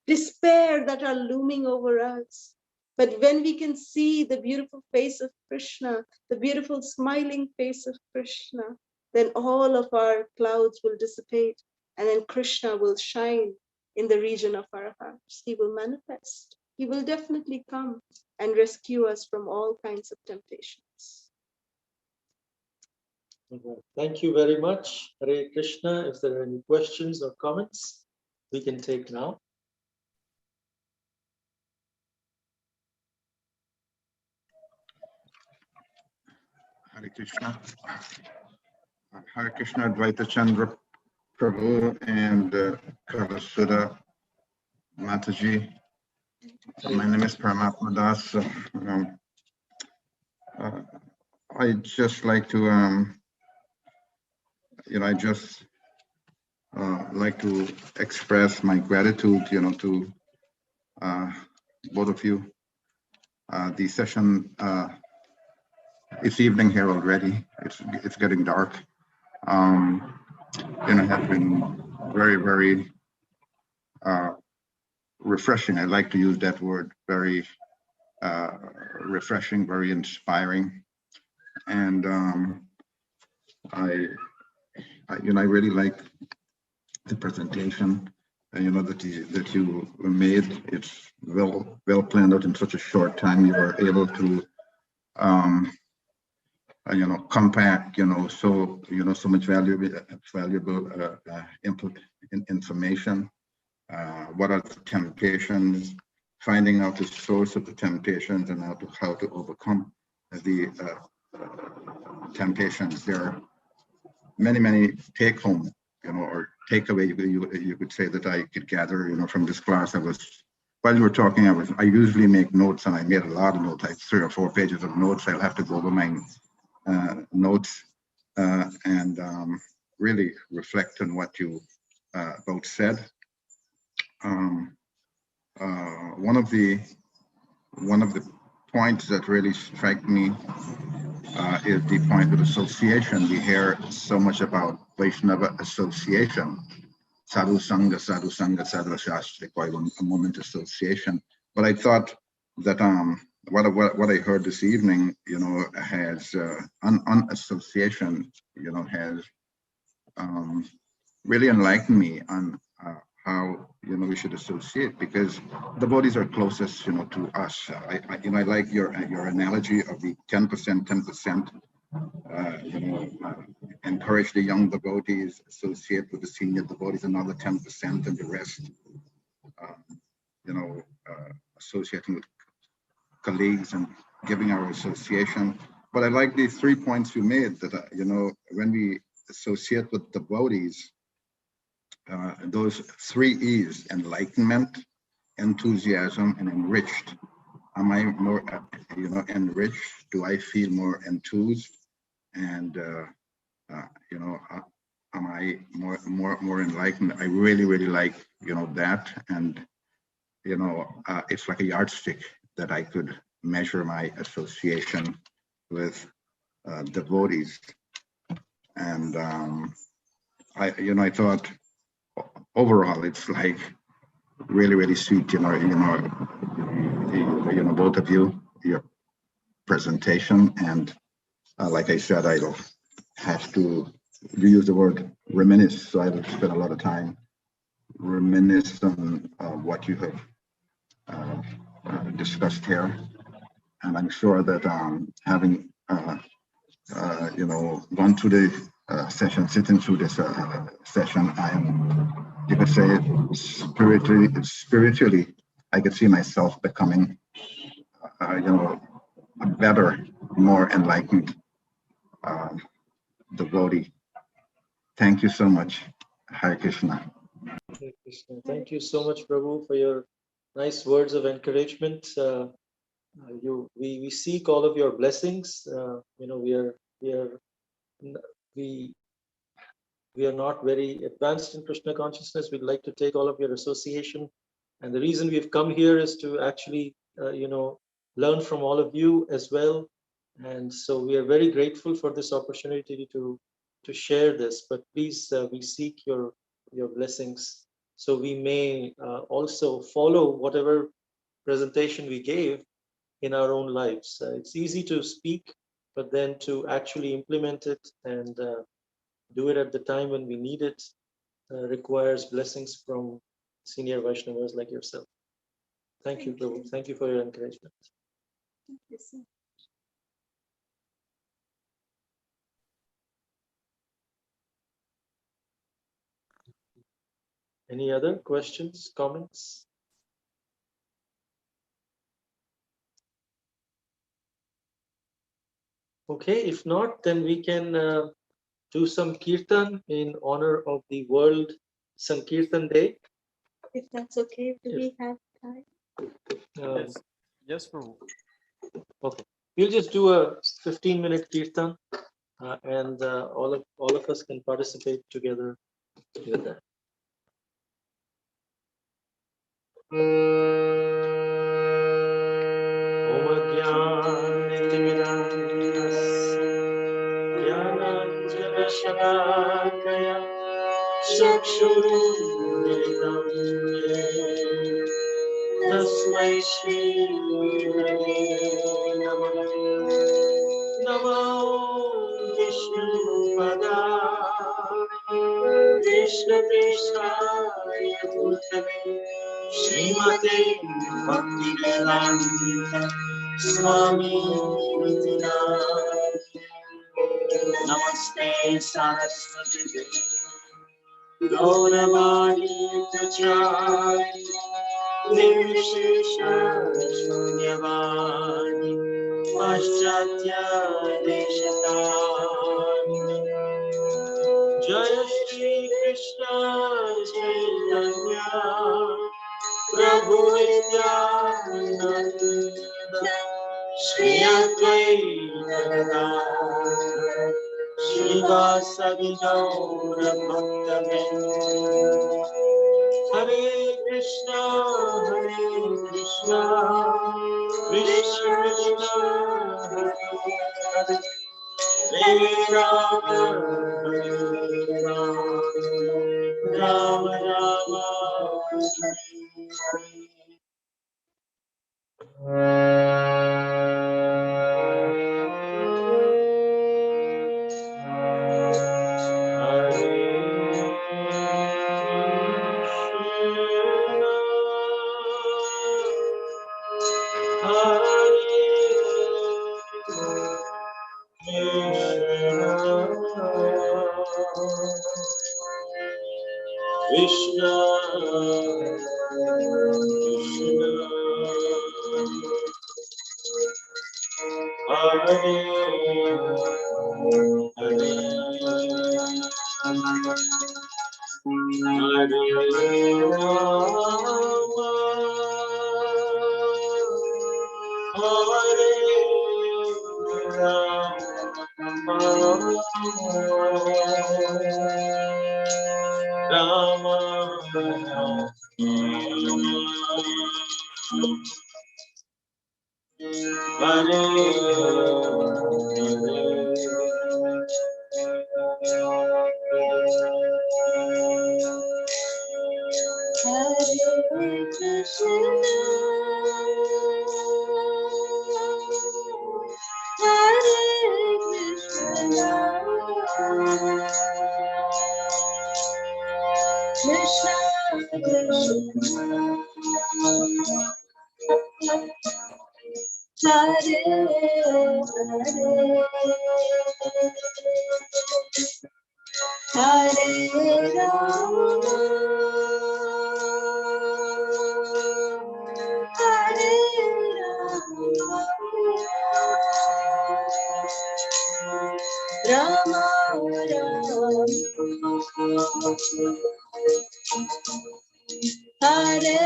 despair that are looming over us, but when we can see the beautiful face of Krishna, the beautiful smiling face of Krishna, then all of our clouds will dissipate, and then Krishna will shine in the region of our hearts. He will manifest. He will definitely come and rescue us from all kinds of temptations. Thank you very much, Hare Krishna. If there are any questions or comments, we can take now. Hare Krishna. Hare Krishna, Advaita Chandra Prabhu and Kalasudha Mataji. My name is Paramatma Das. I'd just like to, like to express my gratitude, to both of you. The session this evening here already, it's getting dark. Has been very, very refreshing. I like to use that word, very refreshing, very inspiring. And I really like the presentation, that you made. It's well planned out in such a short time. You were able to, compact, so much valuable information. What are the temptations? Finding out the source of the temptations and how to overcome the temptations. There are many take-home, or takeaway, you could say, that I could gather, from this class. While you were talking, I usually make notes, and I made a lot of notes. I have 3 or 4 pages of notes. I'll have to go over my notes and really reflect on what you both said. One of the points that really strike me is the point of association. We hear so much about Vaishnava association, sadhu sangha, sadhu shastra, a moment association. But I thought that what I heard this evening, has unassociation, has really enlightened me on how we should associate, because the devotees are closest to us. I like your analogy of the 10%. Encourage the young devotees, associate with the senior devotees, another 10%, and the rest associating with colleagues and giving our association. But I like these 3 points you made, that when we associate with devotees, those 3 E's: enlightenment, enthusiasm, and enriched. am I more, enriched? Do I feel more enthused? And am I more enlightened? I really like that, and it's like a yardstick that I could measure my association with devotees. And I thought overall it's like really sweet, both of you, your presentation, and like I said, I'll have to use the word reminisce, so I will spend a lot of time reminisce on what you have discussed here. And I'm sure that having gone through the session, sitting through this session, I am, you could say, spiritually, I could see myself becoming, a better, more enlightened devotee. Thank you so much. Hare Krishna. Hare Krishna. Thank you so much, Prabhu, for your nice words of encouragement. We seek all of your blessings. We are not very advanced in Krishna consciousness. We'd like to take all of your association, and the reason we've come here is to actually learn from all of you as well. And so we are very grateful for this opportunity to share this. But please, we seek your blessings, so we may also follow whatever presentation we gave in our own lives. It's easy to speak, but then to actually implement it and do it at the time when we need it requires blessings from senior Vaishnavas like yourself. Thank you, Prabhu. Thank you for your encouragement. Thank you, sir. Any other questions, comments? Okay, if not, then we can do some kirtan in honor of the World Sankirtan Day. If that's okay, do we have time? Yes, Prabhu. Okay, we'll just do a 15-minute kirtan, and all of us can participate together with that. Om Jnana Shalakaya Chakshurunmilitam Tasmai Shri Gurave Namah. Namo Vishnu Pada Vishnu Krishna Bhutale Srimate Bhakti Vedanta Swami Nityananda. Namaste Saraswati Devi Gauravani Prachari Nirvishesha Shunyavani Paschatya Deshatani. Jaya Shri Krishna Chaitanya Prabhu Nityananda Shri Advaita Gadadhara Srivasadi Gaura Bhaktavinda. Hare Krishna Krishna Krishna Hare Hare Hare Rama Hare Rama Rama Rama Hare Krishna Krishna Hare Hare Hare Rama Rama Hare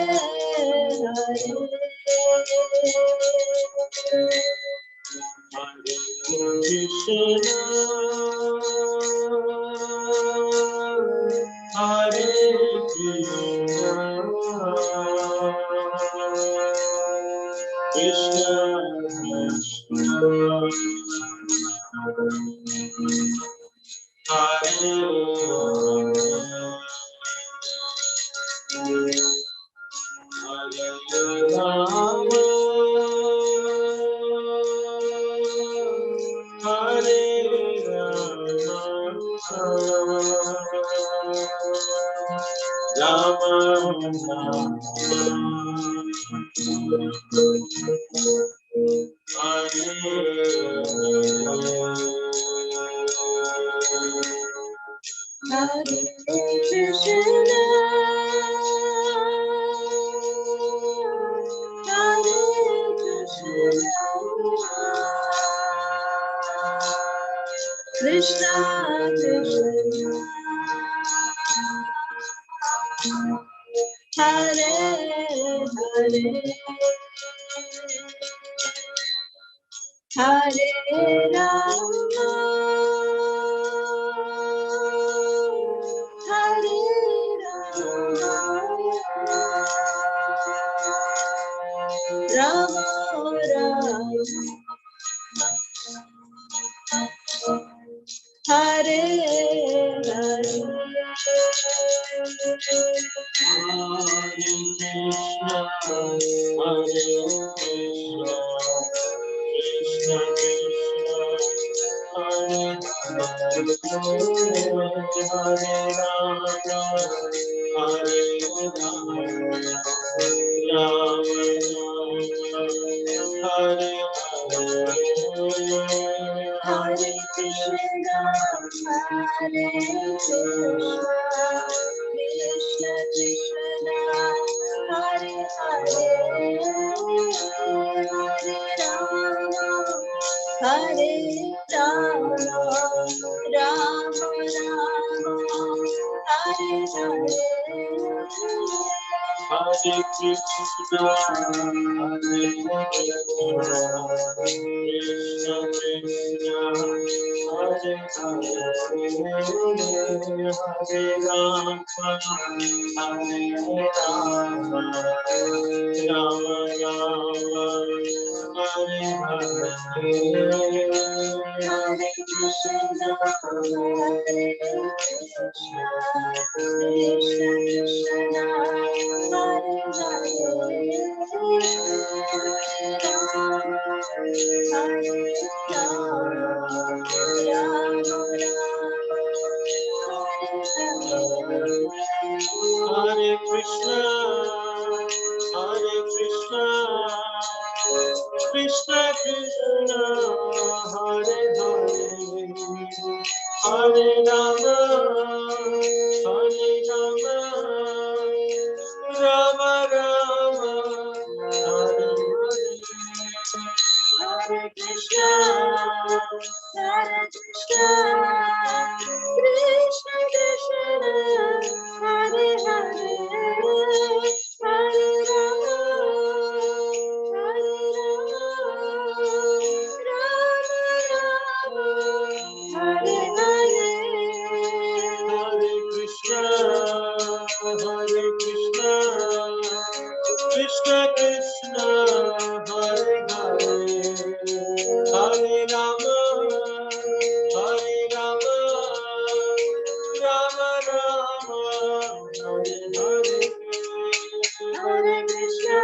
Hare Krishna,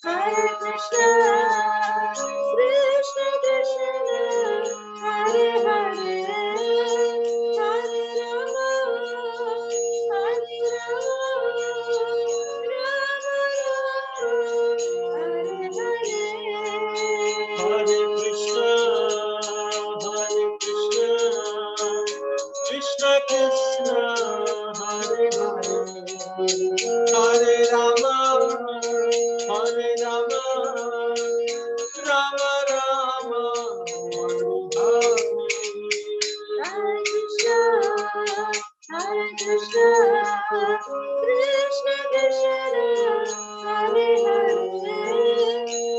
Hare Krishna, Krishna Krishna, Hare Hare, Hare Rama, Hare Rama, Rama Rama, Hare Hare. Hare Krishna, Krishna Krishna, Hare Hare, Hare Rama, Hare Rama, Rama Rama, Hare Hare Krishna, Hare Krishna, Krishna Krishna, Hare Hare,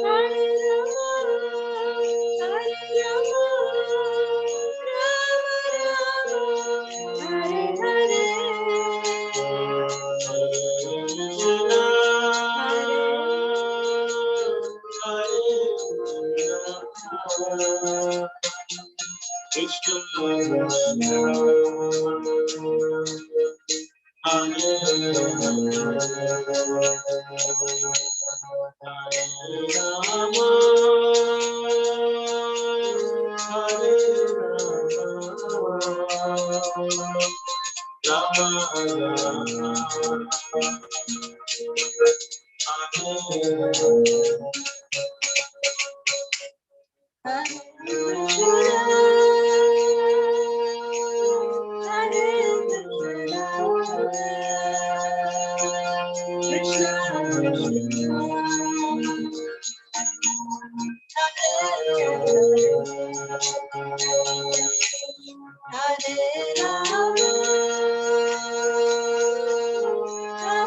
Hare Rama, Hare Rama, Rama Rama, Hare Hare. Krishna Krishna, Hare Rama, Hare Rama,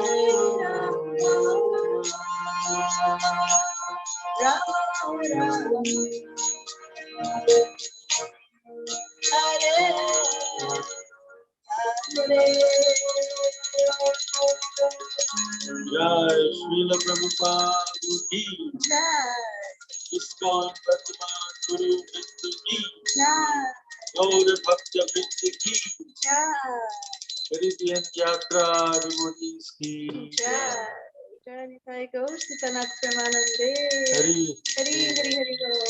Jai Srila Prabhupada ki ISKCON Vartman Guru Vrinda ki Gaura Bhakta Vrinda ki Haridian Yatra devotees ki Jai Gaur Sitanath Premanande. Hari Hari Hari Hari Gaur.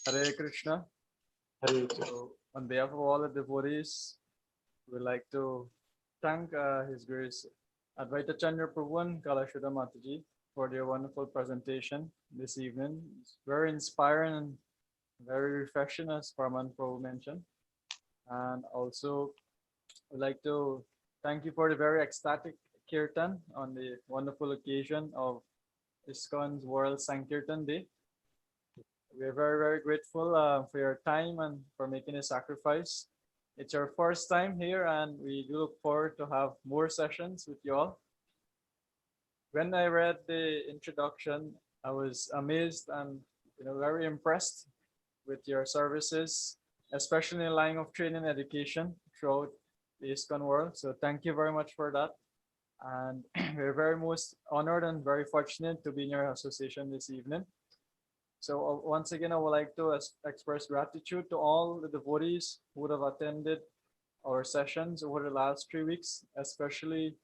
Hare Krishna. Hari. So, on behalf of all the devotees, we would like to thank His Grace Advaita Chandra Prabhu and Kalasudha Mataji for their wonderful presentation this evening. It's very inspiring and very refreshing, as Parman Prabhu mentioned. And also, I'd like to thank you for the very ecstatic kirtan on the wonderful occasion of ISKCON's World Sankirtan Day. We are very, very grateful for your time and for making a sacrifice. It's our first time here, and we do look forward to have more sessions with you all. When I read the introduction, I was amazed and very impressed with your services, especially in the line of training and education throughout the ISKCON world. So thank you very much for that. And we're very most honored and very fortunate to be in your association this evening. So once again, I would like to express gratitude to all the devotees who would have attended our sessions over the last 3 weeks, especially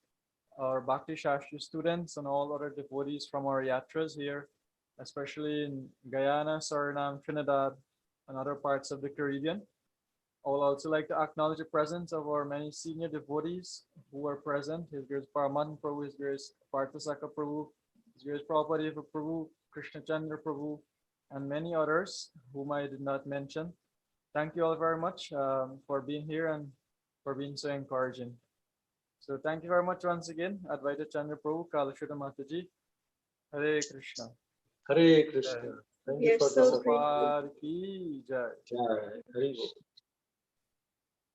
our Bhakti Shastri students and all other devotees from our yatras here, especially in Guyana, Suriname, Trinidad, and other parts of the Caribbean. I would also like to acknowledge the presence of our many senior devotees who were present. His Grace Paraman Prabhu, His Grace Parthasaka Prabhu, His Grace Prabhupada Prabhu, Krishna Chandra Prabhu, and many others whom I did not mention. Thank you all very much for being here and for being so encouraging. So thank you very much once again, Advaita Chandra Prabhu, Kalasudha Mataji. Hare Krishna. Hare Krishna. Thank you for so this grateful. Prabhupada ki jai. Jai. Hari.